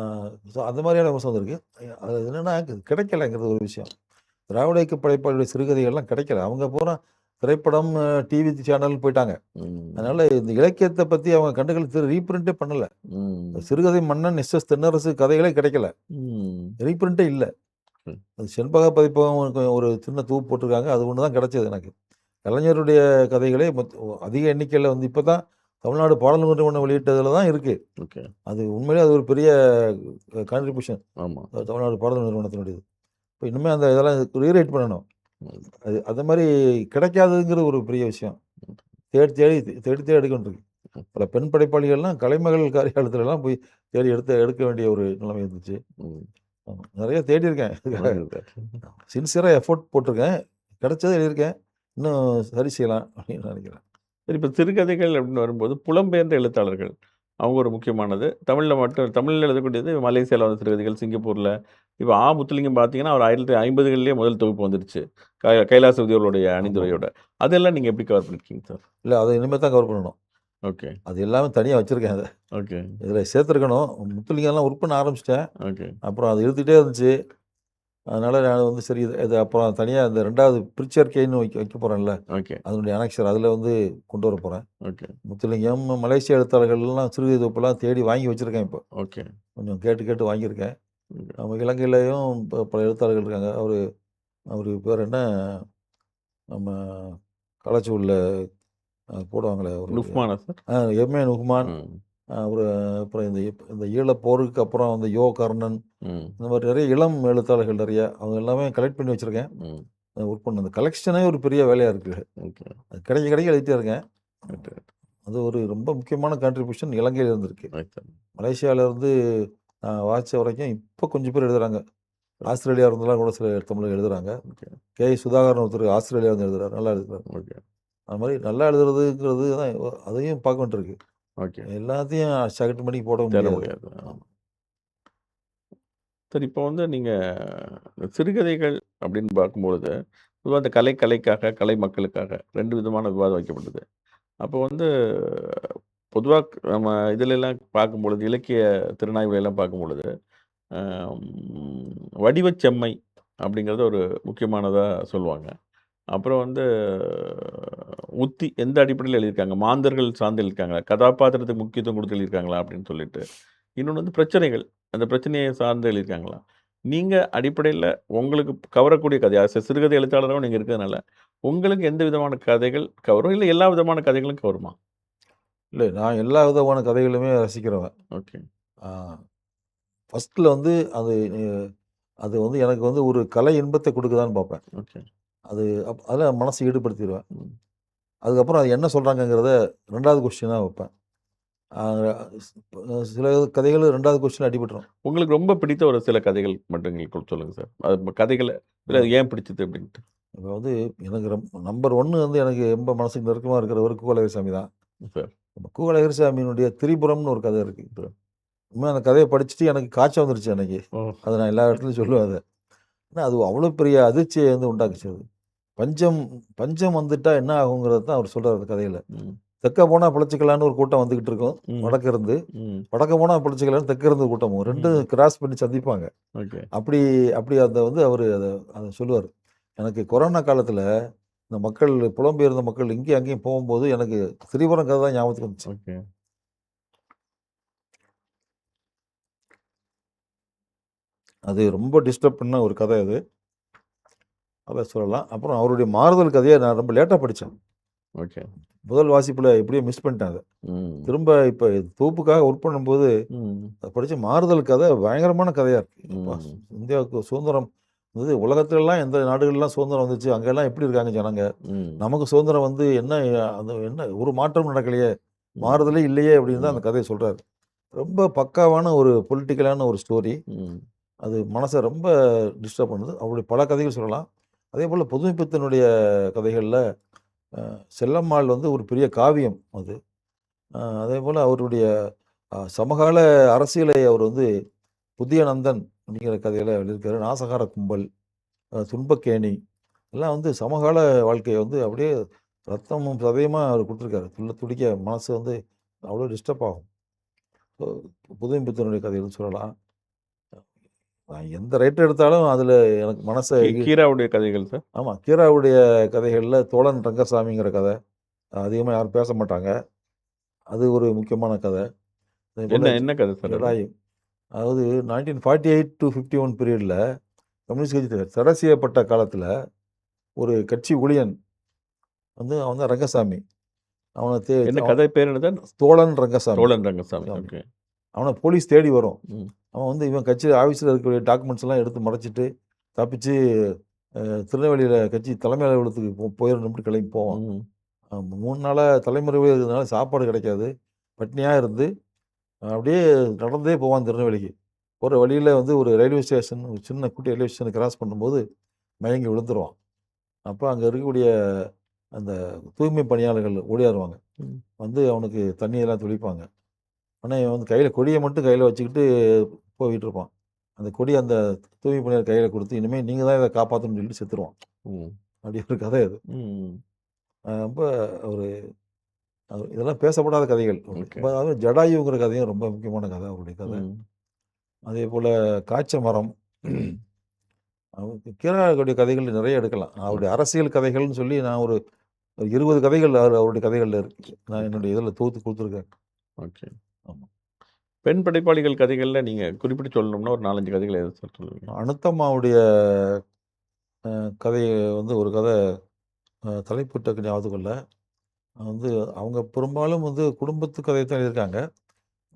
Speaker 2: ஸோ அந்த மாதிரியான விமர்சனம் வந்திருக்கு. அது என்னன்னா கிடைக்கலங்கிறது ஒரு விஷயம். திராவிட இயக்க படைப்பாளிகளுடைய சிறுகதைகள்லாம் கிடைக்கல. அவங்க பூரா திரைப்படம், டிவி சேனல்னு போயிட்டாங்க.
Speaker 1: ம்,
Speaker 2: அதனால இந்த இலக்கியத்த பத்தி அவங்க கண்டுகள் ரீபிரிண்டே பண்ணல.
Speaker 1: ம்,
Speaker 2: சிறுகதை மன்னன் எஸ்.எஸ். தென்னரசு கதைகளே கிடைக்கல.
Speaker 1: ம்.
Speaker 2: ரீபிரிண்டே இல்ல.
Speaker 1: ம்,
Speaker 2: அது செண்பக பதிப்பகம் ஒரு சின்ன தொகுப்பு போட்டிருக்காங்க. அது ஒண்ணு தான் கிடைச்சது எனக்கு. கலைஞருடைய கதைகளே அதிக எண்ணிக்கையில வந்து இப்ப தான் தமிழ்நாடு பாடல் நிறுவனம் வெளியிட்டதுல தான் இருக்கு.
Speaker 1: ஓகே.
Speaker 2: அது உண்மையிலேயே அது ஒரு பெரிய கான்ட்ரிபியூஷன்.
Speaker 1: ஆமா.
Speaker 2: தமிழ்நாடு பாடல் நிறுவனத்தினுடையது. இப்ப இனிமே அந்த இதெல்லாம் ரீரைட் பண்ணணும்.
Speaker 1: ம்,
Speaker 2: அது மாரி கிடைக்காததுங்கிறது ஒரு பெரிய விஷயம்.
Speaker 1: ம்,
Speaker 2: தேடி தேடி தேடி தேடி எடுக்க வேண்டியிருக்கு.
Speaker 1: ம்,
Speaker 2: பல பெண் படைப்பாளிகள்லாம் கலைமகள் காரியாலயத்துலலாம் போய் தேடி எடுக்க வேண்டிய ஒரு நிலைமை இருந்துச்சு.
Speaker 1: ம்.
Speaker 2: ஆமா. நெறைய தேடியிருக்கேன்.
Speaker 1: நல்லது சார்.
Speaker 2: சின்சியரா எஃபோர்ட் போட்டிருக்கேன். கிடைச்சத எழுதியிருக்கேன். இன்னும் சரி செய்யலாம் அப்படின்னு நினைக்கிறேன்.
Speaker 1: சரி இப்ப சிறுகதைகள் அப்படின்னு வரும்போது, புலம்பெயர்ந்த எழுத்தாளர்கள். அவங்க ஒரு முக்கியமானது. தமிழ்ல எழுதக்கூடியது மலேசியால வந்த சிறுகதைகள், சிங்கப்பூர்ல. இப்ப முத்துலிங்கம் பார்த்தீங்கன்னா, அவர் 1950கள்லயே முதல் தொகுப்பு வந்துருச்சு. கைலாசபதி அவர்களுடைய
Speaker 2: ஆமா.
Speaker 1: அணிந்துரையோட. அதெல்லாம் நீங்க எப்படி கவர் பண்ணியிருக்கீங்க சார்?
Speaker 2: இல்ல அத இனிமே தான் கவர் பண்ணணும்.
Speaker 1: ஓகே,
Speaker 2: அது எல்லாமே தனியா வச்சிருக்கேன் அத.
Speaker 1: ஓகே,
Speaker 2: இதில சேர்த்துருக்கணும். முத்துலிங்கம்லாம் ஒர்க் பண்ண ஆரம்பிச்சுட்டேன்.
Speaker 1: ஓகே,
Speaker 2: அப்புறம் அது இழுத்துட்டே இருந்துச்சு. அதனால நான் வந்து சரி இது அப்புறம் தனியா இந்த 2வது பிரிச்சர்கேன்னு வைக்க வைக்க போறேன்ல.
Speaker 1: ஓகே,
Speaker 2: அதனுடைய அனெக்ஸர் அதில வந்து கொண்டு வர போறேன்.
Speaker 1: ஓகே,
Speaker 2: முத்துலிங்கம், மலேசிய எழுத்தாளர்கள்லாம் சிறுகதை தொகுப்புலாம் தேடி வாங்கி வச்சிருக்கேன் இப்போ.
Speaker 1: ஓகே,
Speaker 2: கொஞ்சம் கேட்டு கேட்டு வாங்கியிருக்கேன்.
Speaker 1: ஓகே.
Speaker 2: நம்ம இலங்கையிலயும் பல எழுத்தாளர்கள் இருக்காங்க. அவரு அவரு பேர் என்ன? நம்ம காலச்சுவடுல போடுவாங்களே அவருடைய
Speaker 1: நுஃப்மானா சார்?
Speaker 2: எம்.ஏ. நுஹ்மான்.
Speaker 1: ம்,
Speaker 2: அவரு அப்புறம் இந்த ஈழப் போருக்கு அப்புறம் அந்த கர்ணன்.
Speaker 1: ம்,
Speaker 2: இந்த மாரி நெறைய இளம் எழுத்தாளர்கள் நெறைய. அவங்க எல்லாமே கலெக்ட் பண்ணி வச்சிருக்கேன்.
Speaker 1: ம்.
Speaker 2: ஒர்க் பண்ண அந்த கலெக்ஷனே ஒரு பெரிய வேலையா இருக்கு.
Speaker 1: ஓகே.
Speaker 2: அது கிடைக்க கிடைக்க எழுதிட்டே இருக்கேன்.
Speaker 1: Right, right.
Speaker 2: அது ஒரு ரொம்ப முக்கியமான கான்ட்ரிபியூஷன் இலங்கையில இருந்து இருக்கு.
Speaker 1: Right sir.
Speaker 2: மலேசியால இருந்து நான் வாசிச்ச வரைக்கும் இப்ப கொஞ்சம் பேர் எழுதுறாங்க. ஆஸ்திரேலியா இருந்தெல்லாம் கூட சில தமிழ்ல எழுதுறாங்க.
Speaker 1: ஓகே,
Speaker 2: சுதாகரன் ஒருத்தர் ஆஸ்திரேலியால இருந்து எழுதுறாரு. நல்லா எழுதுறாரு.
Speaker 1: ஓகே,
Speaker 2: அது மாரி நல்லா எழுதுறதுங்கிறது தான் அதையும் பார்க்க வேண்டியிருக்கு.
Speaker 1: ஓகே.
Speaker 2: எல்லாத்தையும் சகட்டு பண்ணி போடவும்
Speaker 1: தேட
Speaker 2: முடியாது.
Speaker 1: முடியாது.
Speaker 2: ஆமா.
Speaker 1: சரி, இப்போ வந்து நீங்க சிறுகதைகள் அப்படின்னு பார்க்கும்பொழுது, பொதுவா அந்த கலைக்காக, கலை மக்களுக்காக 2 விதமான விவாதம் வைக்கப்படுது. அப்போ வந்து பொதுவா நம்ம இதுலலாம் பார்க்கும்பொழுது, இலக்கிய திறனாய்வுலலாம் பார்க்கும்பொழுது, வடிவச் செம்மை அப்படிங்கிறது ஒரு முக்கியமானதா சொல்லுவாங்க. அப்புறம் வந்து உத்தி எந்த அடிப்படையில எழுதியிருக்காங்க? மாந்தர்கள் சார்ந்து எழுதியிருக்காங்களா? கதாபாத்திரத்துக்கு முக்கியத்துவம் குடுத்து எழுதியிருக்காங்களா? அப்படின்னு சொல்லிட்டு. இன்னொன்னு வந்து பிரச்சனைகள். அந்த பிரச்சனைய சார்ந்து எழுதியிருக்காங்களா? நீங்க அடிப்படையில உங்களுக்கு கவரக்கூடிய கதை, சிறுகதை எழுத்தாளராவும் நீங்க இருக்கிறதுனால, உங்களுக்கு எந்த விதமான கதைகள் கவரும்? இல்ல எல்லா விதமான கதைகளும் கவருமா?
Speaker 2: இல்ல நான் எல்லா விதமான கதைகளுமே ரசிக்கிறவன்.
Speaker 1: ஓகே,
Speaker 2: ஆ ஃபர்ஸ்ட்ல வந்து அது அது வந்து எனக்கு வந்து ஒரு கலை இன்பத்த குடுக்குதான்னு பார்ப்பேன்.
Speaker 1: ஓகே.
Speaker 2: அது அதில மனச ஈடுபடுத்திருவேன்.
Speaker 1: ம்.
Speaker 2: அதுக்கப்புறம் அது என்ன சொல்றாங்கங்கிறத 2வது கொஸ்டினா வைப்பேன். ஆ சில கதைகள் 2வது கொஸ்டின் அடிபட்டுரும்.
Speaker 1: உங்களுக்கு ரொம்ப பிடித்த ஒரு சில கதைகள் மட்டும் எங்களுக்கு சொல்லுங்க சார். அது கதைகள இல்ல
Speaker 2: அ
Speaker 1: ஏன் பிடிச்சது அப்படின்ட்டு?
Speaker 2: இப்ப வந்து எனக்கு நம்பர் 1 வந்து எனக்கு ரொம்ப மனசுக்கு நெருக்கமா இருக்கிறவரு கு. அழகிரிசாமி தான்.
Speaker 1: சார்,
Speaker 2: கு. அழகிரிசாமியினுடைய திரிபுரம்னு ஒரு கதை இருக்கு.
Speaker 1: சார்.
Speaker 2: உண்மையா அந்த கதைய படிச்சுட்டு எனக்கு காய்ச்சல் வந்துருச்சு அன்னைக்கு.
Speaker 1: ஓ!
Speaker 2: அத நான் எல்லா இடத்துலயும் சொல்லுவேன் அத. ஏன்னா அது அவ்வளோ பெரிய அதிர்ச்சிய வந்து உண்டாக்குச்சு அது. பஞ்சம் பஞ்சம் வந்துட்டா என்ன ஆகுங்கிறத தான் அவர் சொல்றாரு அந்த கதையில.
Speaker 1: ம்.
Speaker 2: தெற்க போனா பிழைச்சுக்கலான்னு ஒரு கூட்டம் வந்துகிட்டு இருக்கும்.
Speaker 1: ம்.
Speaker 2: வடக்க இருந்து.
Speaker 1: ம்.
Speaker 2: வடக்க போனா பிழைச்சுக்கலான்னு தெற்க இருந்து ஒரு கூட்டம் வரும். 2ம்
Speaker 1: ம்.
Speaker 2: கிராஸ் பண்ணி சந்திப்பாங்க.
Speaker 1: ஓகே.
Speaker 2: அப்படி அப்படி அத வந்து அவரு அத சொல்லுவாரு. எனக்கு கொரோனா காலத்துல இந்த மக்கள் புலம்பெயர்ந்த மக்கள் இங்கேயும் அங்கேயும் போகும்போது எனக்கு திரிபுரம் கதை தான் ஞாபகத்துக்கு வந்துச்சு.
Speaker 1: ஓகே.
Speaker 2: அது ரொம்ப டிஸ்டர்ப் பண்ண ஒரு கதை அது. அத சொல்லலாம். அப்புறம் அவருடைய மாறுதல் கதைய நான் ரொம்ப லேட்டா படிச்சேன்.
Speaker 1: ஓகே.
Speaker 2: முதல் வாசிப்புல எப்படியோ மிஸ் பண்ணிட்டேன் அத.
Speaker 1: ம்.
Speaker 2: திரும்ப இப்ப தொகுப்புக்காக ஒர்க் பண்ணும்போது
Speaker 1: ம்.
Speaker 2: அத படிச்ச மாறுதல் கதை பயங்கரமான கதையா இருக்கு. அப்பா!
Speaker 1: ம்.
Speaker 2: இந்தியாவுக்கு சுதந்திரம் வந்து உலகத்துலலாம் எந்த நாடுகள்லாம் சுதந்திரம் வந்துச்சு, அங்கெல்லாம் எப்படி இருக்காங்க ஜனங்க?
Speaker 1: ம்.
Speaker 2: நமக்கு சுதந்திரம் வந்து என்ன அது என்ன ஒரு மாற்றமும் நடக்கலையே!
Speaker 1: ம்.
Speaker 2: மாறுதலே இல்லையே! அப்படின்னு தான்
Speaker 1: ம்.
Speaker 2: அந்த கதைய சொல்றாரு. ரொம்ப பக்காவான ஒரு பொலிட்டிக்கலான ஒரு ஸ்டோரி.
Speaker 1: ம்.
Speaker 2: அது மனச ரொம்ப டிஸ்டர்ப் பண்ணுது. அவருடைய பல கதைகள் சொல்லலாம். அதேபோல புதுமைப்பித்தனுடைய கதைகள்ல செல்லம்மாள் வந்து ஒரு பெரிய காவியம் அது. அதேபோல அவருடைய சமகால அரசியலை அவர் வந்து புதிய நந்தன் அப்படிங்கிற கதையில எழுதியிருக்காரு. நாசகார கும்பல், துன்பக்கேணி எல்லாம் வந்து சமகால வாழ்க்கைய வந்து அப்படியே ரத்தமும் சதையுமா அவர் குடுத்துருக்காரு. துள்ள துடிக்க மனசு வந்து அவ்வளோ டிஸ்டர்ப் ஆகும். ஸோ புதுமைப்பித்தனுடைய கதைகள் சொல்லலாம். நான் எந்த ரைட்டர் எடுத்தாலும் அதில எனக்கு மனச
Speaker 1: கீராவுடைய கதைகள் சார்.
Speaker 2: ஆமா. கீராவுடைய கதைகள்ல தோழன் ரங்கசாமிங்கிற கதை. அதிகமா யாரும் பேச மாட்டாங்க. அது ஒரு முக்கியமான கதை. அதேபோல
Speaker 1: என்ன என்ன கதை சார் அது?
Speaker 2: ஜடாயு. அதாவது 1948 டூ 51 பீரியட்ல கம்யூனிஸ்ட் கட்சி தடை செய்யப்பட்ட காலத்தில ஒரு கட்சி ஊழியன் வந்து அவன் தான் ரங்கசாமி. அவன
Speaker 1: என்ன
Speaker 2: அவன்
Speaker 1: கதை பேர் என்னது?
Speaker 2: தோழன் ரங்கசாமி.
Speaker 1: தோழன் ரங்கசாமி.
Speaker 2: சாமி.
Speaker 1: ஓகே.
Speaker 2: அவன போலீஸ் தேடி வரும்.
Speaker 1: ம்.
Speaker 2: அவன் வந்து இவன் கட்சி ஆஃபீஸ்ல இருக்கக்கூடிய டாக்குமெண்ட்ஸ் எல்லாம் எடுத்து மறைச்சிட்டு, தப்பிச்சு திருநெல்வேலியில கட்சி தலைமை அலுவலகத்துக்கு போயிரணும்னு கிளம்பி போவான்.
Speaker 1: ம்.
Speaker 2: 3 நாளா தலைமறைவே இருந்ததுனால சாப்பாடு கிடைக்காது. பட்னியா இருந்து அப்படியே நடந்தே போவான் திருநெல்வேலிக்கு. போற வழியில வந்து ஒரு ரயில்வே ஸ்டேஷன் ஒரு சின்ன குட்டி ரயில்வே ஸ்டேஷன கிராஸ் பண்ணும்போது மயங்கி விழுந்துருவான். அப்ப அங்க இருக்கக்கூடிய அந்த தூய்மை பணியாளர்கள் ஓடியாருவாங்க.
Speaker 1: ம்.
Speaker 2: வந்து அவனுக்கு தண்ணியெல்லாம் தெளிப்பாங்க. ஆனா இவன் வந்து கையில கொடிய மட்டும் கையில வச்சுக்கிட்டு போயிட்டு இருப்பான். அந்த கொடிய அந்த தூய்மை பணியாளர் கையில குடுத்து, இனிமே நீங்க தான் இத காப்பாத்தணும்னு சொல்லிட்டு செத்துருவான்.
Speaker 1: ம்.
Speaker 2: அப்படி ஒரு கதை அது.
Speaker 1: ம்.
Speaker 2: ரொம்ப ஒரு இதெல்லாம் பேசப்படாத கதைகள்.
Speaker 1: ஓகே.
Speaker 2: அதாவது ஜடாயுங்கிற கதையும் ரொம்ப முக்கியமான கதை அவருடைய கதை.
Speaker 1: ம்.
Speaker 2: அதேபோல காய்ச்ச மரம்.
Speaker 1: ம்.
Speaker 2: கீரவாணியுடைய கதைகள் நிறைய எடுக்கலாம். அவருடைய
Speaker 1: ம்.
Speaker 2: அரசியல் கதைகள்னு சொல்லி நான் ஒரு 20 கதைகள் அவருடைய கதைகள்ல இருக்கு. நான் என்னுடைய இதில தொகுத்து குடுத்துருக்கேன்.
Speaker 1: ஓகே.
Speaker 2: ஆமா.
Speaker 1: பெண் படைப்பாளிகள் கதைகள்ல நீங்க குறிப்பிட்டு சொல்லணும்னா ஒரு 4, 5 கதைகள் எத சார் சொல்லுவீங்க?
Speaker 2: அனுத்தம்மாவுடைய கதை வந்து ஒரு கதை தலைப்பு டக்குனு ஞாபகத்துக்கு வரல. வந்து அவங்க பெரும்பாலும் வந்து குடும்பத்து கதைய தான் எழுதியிருக்காங்க.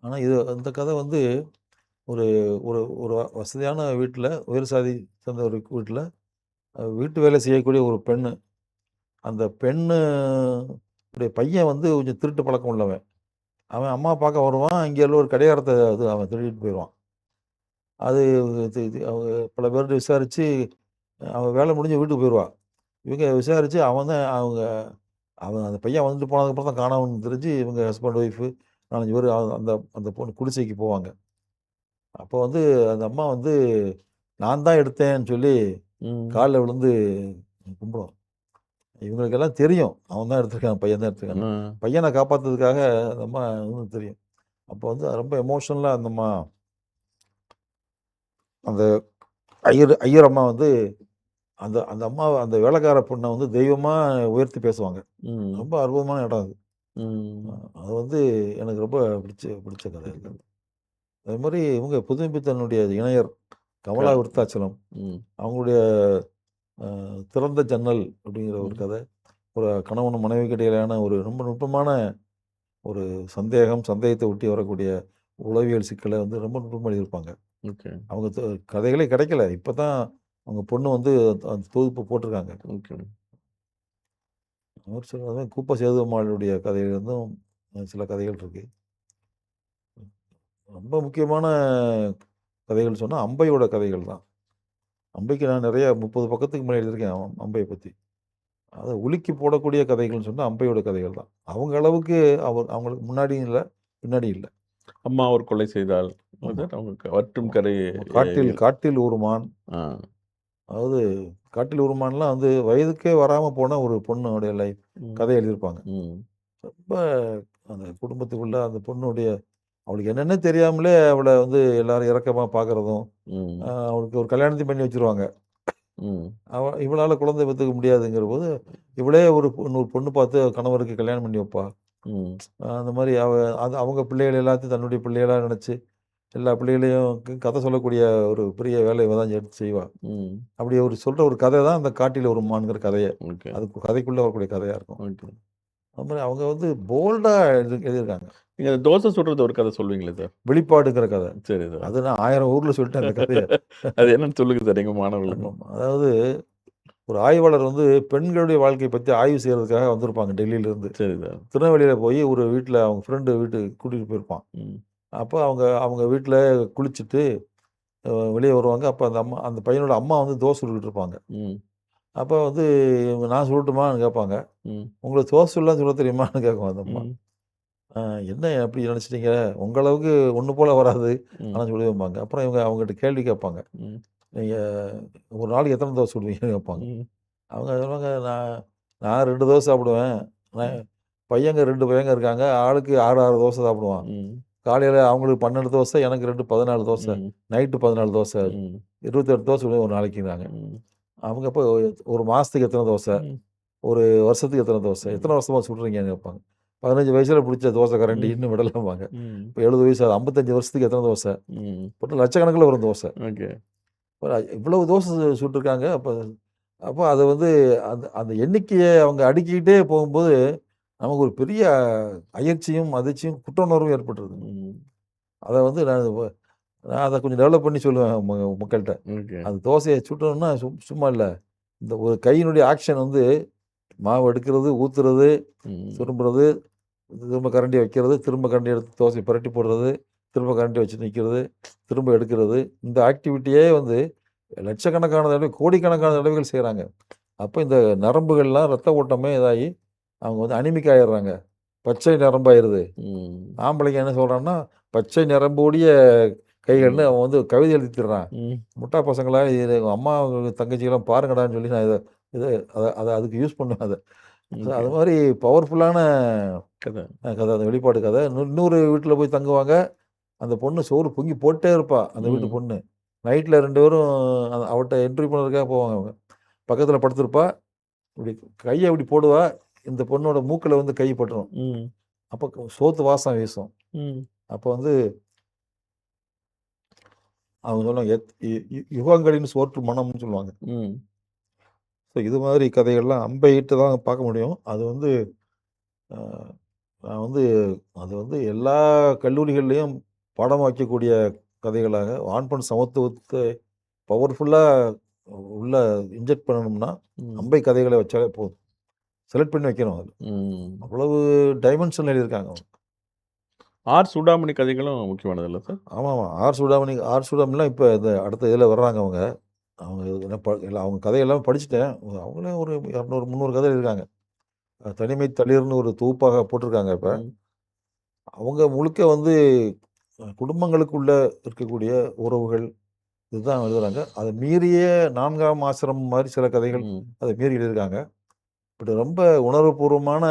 Speaker 2: ஆனா இந்த கதை வந்து ஒரு ஒரு ஒரு வசதியான வீட்ல, உயர் சாதி சேர்ந்த ஒரு வீட்ல, வீட்டு வேலை செய்யக்கூடிய ஒரு பெண்ணு. அந்த பெண்ணு உடைய பையன் வந்து கொஞ்சம் திருட்டு பழக்கம் உள்ளவன். அவன் அம்மா பார்க்க வருவான். இங்க உள்ள ஒரு கடிகாரத்த அவன் திருடிட்டு போயிருவான். அது இது இது அவங்க பல பேர்ட்ட விசாரிச்சு, அவன் வேலை முடிஞ்சு வீட்டுக்கு போயிருவா. இவங்க விசாரிச்சு அவன் அந்த பையன் வந்துட்டு போனதுக்கப்புறம் தான் காணாமன்னு தெரிஞ்சு, இவங்க ஹஸ்பண்ட், ஒய்ஃபு 4, 5 பேரு அந்த அந்த பொண்ணு குடிசைக்கு போவாங்க. அப்போ வந்து அந்த அம்மா வந்து, நான் தான் எடுத்தேன்னு சொல்லி
Speaker 1: ம்.
Speaker 2: கால்ல விழுந்து கும்பிடும். இவங்களுக்கெல்லாம் தெரியும். அவன் தான் எடுத்திருக்கான், பையன் தான் எடுத்திருக்கான்னு.
Speaker 1: ம்.
Speaker 2: பையன காப்பாத்துறதுக்காக அந்த அம்மா தெரியும். அப்போ வந்து ரொம்ப எமோஷனலா அந்த அம்மா அந்த ஐயர் அம்மா வந்து அந்த அந்த அம்மா அந்த வேலைக்கார பொண்ண வந்து தெய்வமா உயர்த்தி பேசுவாங்க.
Speaker 1: ம்.
Speaker 2: ரொம்ப அற்புதமான இடம் அது.
Speaker 1: ம்.
Speaker 2: அது வந்து எனக்கு ரொம்ப பிடிச்ச கதை அது. அதே மாரி இவங்க புதுமைப்பித்தனுடைய இணையர் கமலா
Speaker 1: க
Speaker 2: விருத்தாச்சலம்.
Speaker 1: ம்.
Speaker 2: அவங்களுடைய திறந்த ஜன்னல் அப்படிங்கிற ஒரு
Speaker 1: ம்.
Speaker 2: கதை. ஒரு கணவன் மனைவிக்கு இடையிலான ஒரு ரொம்ப நுட்பமான ஒரு சந்தேகத்தை ஒட்டி வரக்கூடிய உளவியல் சிக்கலை வந்து ரொம்ப நுட்பமா எழுதியிருப்பாங்க.
Speaker 1: ஓகே.
Speaker 2: அவங்க கதைகளே கிடைக்கல. இப்ப தான் அவங்க பொண்ணு வந்து அந்த தொகுப்பு போட்டிருக்காங்க.
Speaker 1: ஓகே.
Speaker 2: ஒரு சில அதான் கூப்ப சேதுமாளுடைய கதையிலிருந்தும் சில கதைகள் இருக்கு. ரொம்ப முக்கியமான கதைகள் சொன்னா, அம்பையோட கதைகள் தான். அம்பைக்கு நான் நிறைய 30 பக்கத்துக்கு மேல எழுதியிருக்கேன் அம்பைய பத்தி. அத உலுக்கி போடக்கூடிய கதைகள்னு சொன்னா, அம்பையோட கதைகள் தான். அவங்க அளவுக்கு அவங்களுக்கு முன்னாடியும் இல்ல, பின்னாடியும் இல்ல.
Speaker 1: அம்மா ஒரு கொலை செய்தால்.
Speaker 2: ஆமா.
Speaker 1: அவங்க வற்றும்
Speaker 2: ஆமா.
Speaker 1: கரை
Speaker 2: ஆமா. காட்டில்
Speaker 1: ஏவியல்.
Speaker 2: காட்டில் ஒரு மான்.
Speaker 1: ஆ.
Speaker 2: அதாவது காட்டில் ஒரு மான்லாம் வந்து வயதுக்கே வராம போன ஒரு பொண்ணுடைய
Speaker 1: ம்.
Speaker 2: கதை எழுதியிருப்பாங்க.
Speaker 1: ம்.
Speaker 2: ரொம்ப அந்த குடும்பத்துக்குள்ள அந்த பொண்ணுடைய அவளுக்கு என்னன்னே தெரியாமலே அவள வந்து எல்லாரும் இரக்கமா பார்க்குறதும்,
Speaker 1: ம்.
Speaker 2: அவளுக்கு ஒரு கல்யாணத்தையும் பண்ணி வச்சுருவாங்க.
Speaker 1: ம்.
Speaker 2: இவளால குழந்தை பெத்துக்க முடியாதுங்கிறபோது, இவளே இன்னொரு பொண்ணு பார்த்து கணவருக்கு கல்யாணம் பண்ணி வைப்பா.
Speaker 1: ம்.
Speaker 2: அந்த மாரி அவங்க பிள்ளைகள் எல்லாத்தையும் தன்னுடைய பிள்ளைகளா நெனச்சு, எல்லா பிள்ளைகளையும் கதை சொல்லக்கூடிய ஒரு பெரிய வேலைய இவ தான் எடுத்து செய்வா.
Speaker 1: ம்.
Speaker 2: அப்படி ஒரு சொல்ற ஒரு கதை தான் அந்த காட்டில ஒரு மான்ங்கிற கதையே.
Speaker 1: ஓகே.
Speaker 2: அது கதைக்குள்ள வரக்கூடிய கதையா இருக்கும்.
Speaker 1: ஓகே.
Speaker 2: அது மாரி அவங்க வந்து போல்டா எழுதியிருக்காங்க.
Speaker 1: நீங்க அந்த தோசை சுடுறது ஒரு கதை சொல்லுவீங்களே சார்?
Speaker 2: வெளிப்பாடுங்கிற கதை.
Speaker 1: சரி சார்.
Speaker 2: அது நான் 1000 ஊர்ல சொல்லிட்டேன் அந்த கதைய.
Speaker 1: அது என்னன்னு சொல்லுங்க சார் எங்க மாணவர்களுக்கும்.
Speaker 2: ஆமாமா. அதாவது ஒரு ஆய்வாளர் வந்து பெண்களுடைய வாழ்க்கைய பத்தி ஆய்வு செய்றதுக்காக வந்திருப்பாங்க டெல்லியிலருந்து.
Speaker 1: சரி சார்.
Speaker 2: திருநெல்வேலியில போய் ஒரு வீட்ல அவங்க ஃப்ரெண்டு வீட்டுக்கு கூட்டிட்டு போயிருப்பான்.
Speaker 1: ம்.
Speaker 2: அப்போ அவங்க அவங்க வீட்ல குளிச்சுட்டு வெளிய வருவாங்க. அப்ப அந்த பையனோட அம்மா வந்து தோசை சுட்டுட்டு இருப்பாங்க.
Speaker 1: ம்.
Speaker 2: அப்ப வந்து இவங்க நான் சுடட்டுமான்னு கேட்பாங்க.
Speaker 1: ம்.
Speaker 2: உங்களுக்கு தோசை சுடலாம் சுட தெரியுமான்னு கேட்கும் அந்த அம்மா.
Speaker 1: ம்.
Speaker 2: ஆ என்ன அப்படி நினைச்சிட்டீங்க? உங்க அளவுக்கு ஒண்ணு போல வராது.
Speaker 1: ம்.
Speaker 2: ஆனா சுடுவேம்பாங்க. அப்புறம் இவங்க அவங்ககிட்ட கேள்வி கேட்பாங்க.
Speaker 1: ம்.
Speaker 2: நீங்க ஒரு நாளைக்கு எத்தன தோசை சுடுவீங்கன்னு கேட்பாங்க.
Speaker 1: ம்.
Speaker 2: அவங்க சொல்லுவாங்க, நான் நான் 2 தோசை சாப்பிடுவேன். நான்
Speaker 1: ம்.
Speaker 2: 2 பையங்க இருக்காங்க. ஆளுக்கு 6, 6 தோசை சாப்பிடுவான்.
Speaker 1: ம்.
Speaker 2: காலையில அவங்களுக்கு 12 தோசை, எனக்கு 2 14 தோசை.
Speaker 1: ம்.
Speaker 2: நைட்டு 14 தோசை.
Speaker 1: ம்.
Speaker 2: 28 தோசை சுடுவேன் ஒரு நாளைக்குங்கிறாங்க.
Speaker 1: ம்.
Speaker 2: அவங்க அப்போ ஒரு மாசத்துக்கு எத்தன தோசை?
Speaker 1: ம்.
Speaker 2: ஒரு வருஷத்துக்கு எத்தன தோசை?
Speaker 1: ம்.
Speaker 2: எத்தன வருஷமா சுடுறீங்கன்னு கேட்பாங்க. 15 வயசுல புடிச்ச தோசை கரண்டி
Speaker 1: ம்.
Speaker 2: இன்னும் விடலம்பாங்க.
Speaker 1: ம்.
Speaker 2: இப்ப 70 வயசு ஆகுது. 55 வருஷத்துக்கு எத்தன தோசை?
Speaker 1: ம்.
Speaker 2: போட்டு லட்சக்கணக்குல வரும் தோசை.
Speaker 1: ஓகே.
Speaker 2: இவ்வளவு தோசை சுட்டுருக்காங்க. அப்ப அப்ப அத வந்து அந்த அந்த எண்ணிக்கைய அவங்க அடுக்கிக்கிட்டே போகும்போது, நமக்கு ஒரு பெரிய அயர்ச்சியும், அதிர்ச்சியும், குற்ற உணர்வும் ஏற்பட்டுருது.
Speaker 1: ம்.
Speaker 2: அத வந்து நான் அத கொஞ்சம் டெவலப் பண்ணி சொல்லுவேன் மக்கள்ட்ட.
Speaker 1: ஓகே.
Speaker 2: அந்த தோசைய சுட்டோம்னா சும்மா இல்ல. இந்த ஒரு கையினுடைய ஆக்ஷன் வந்து மாவு எடுக்கிறது, ஊத்துறது,
Speaker 1: ம்.
Speaker 2: திரும்புறது, திரும்ப கரண்டிய வைக்கிறது, திரும்ப கரண்டி எடுத்து தோசைய பிரட்டி போடுறது, திரும்ப கரண்டி வச்சு நிக்கிறது, திரும்ப எடுக்கிறது. இந்த ஆக்டிவிட்டியே வந்து லட்சக்கணக்கான தடவை, கோடிக்கணக்கான தடவைகள் செய்றாங்க. அப்ப இந்த நரம்புகள்லாம் ரத்த ஓட்டமே இதாகி, அவங்க வந்து அனிமிக் ஆயிடுறாங்க. பச்சை நரம்பாயிருது.
Speaker 1: ம்.
Speaker 2: ஆம்பளைங்க என்ன சொல்றான்னா, பச்சை நரம்போடிய கைகள்னு
Speaker 1: ம்.
Speaker 2: அவன் வந்து கவிதை எழுதி திர்றான்.
Speaker 1: ம்.
Speaker 2: முட்டா பசங்களா இது உங்க அம்மா, தங்கச்சிலாம் பாருங்கடான்னு சொல்லி நான் இத அதுக்கு யூஸ் பண்ணுவேன் அத.
Speaker 1: ஓகே.
Speaker 2: அது மாரி பவர்ஃபுல்லான
Speaker 1: கதை.
Speaker 2: கதை. அந்த வெளிப்பாடு கதை. இன்னொரு வீட்ல போய் தங்குவாங்க. அந்த பொண்ணு சோறு பொங்கி போட்டே இருப்பா, அந்த வீட்டு
Speaker 1: ம்.
Speaker 2: பொண்ணு. நைட்ல 2 பேரும் அவட்ட இன்டர்வியூ பண்ணுறதுக்காக போவாங்க அவங்க. பக்கத்துல படுத்திருப்பா. இப்டி கைய இப்டி போடுவா. இந்த பொண்ணோட மூக்குல வந்து கை பட்டுரும்.
Speaker 1: ம்.
Speaker 2: அப்ப சோத்து வாசம் வீசும்.
Speaker 1: ம்.
Speaker 2: அப்ப வந்து அவங்க சொல்லுவாங்க, யுகங்களின் சோற்று மணம்னு சொல்லுவாங்க.
Speaker 1: ம்.
Speaker 2: ஸோ இது மாதிரி கதைகள்லாம் அம்பையிட்டு தான் பார்க்க முடியும். அது வந்து அ நான் வந்து அது வந்து எல்லா கல்லூரிகள்லயும் பாடமா வைக்கக்கூடிய கதைகளாக ஆண், பெண் சமத்துவத்தை பவர்ஃபுல்லா உள்ள இன்ஜெக்ட் பண்ணணும்னா,
Speaker 1: ம்.
Speaker 2: அம்பை கதைகள வச்சாலே போதும். செலக்ட் பண்ணி வைக்கணும் அதுல.
Speaker 1: ம்.
Speaker 2: அவ்வளவு டைமென்ஷன் எழுதியிருக்காங்க அவங்க.
Speaker 1: ஆர். சூடாமணி கதைகளும் முக்கியமானதுல்ல சார்?
Speaker 2: ஆமாமா. ஆர். சுடாமணிலாம் இப்ப இந்த அடுத்த இதுல வர்றாங்க அவங்க. அவங்க என்ன எல்லாம் அவங்க கதையெல்லாம் படிச்சுட்டேன். அவங்களே ஒரு 200, 300 கதை எழுதியிருக்காங்க. தனிமை தளிர்ன்னு ஒரு தொகுப்பாக போட்டிருக்காங்க இப்ப.
Speaker 1: ம்.
Speaker 2: அவங்க முழுக்க வந்து குடும்பங்களுக்குள்ள இருக்கக்கூடிய உறவுகள் இதுதான் எழுதுறாங்க. அத மீறிய 4ஆம் ஆசிரமம் மாரி சில கதைகள்
Speaker 1: ம்.
Speaker 2: அத மீறி எழுதியிருக்காங்க. பட் ரொம்ப உணர்வுபூர்வமான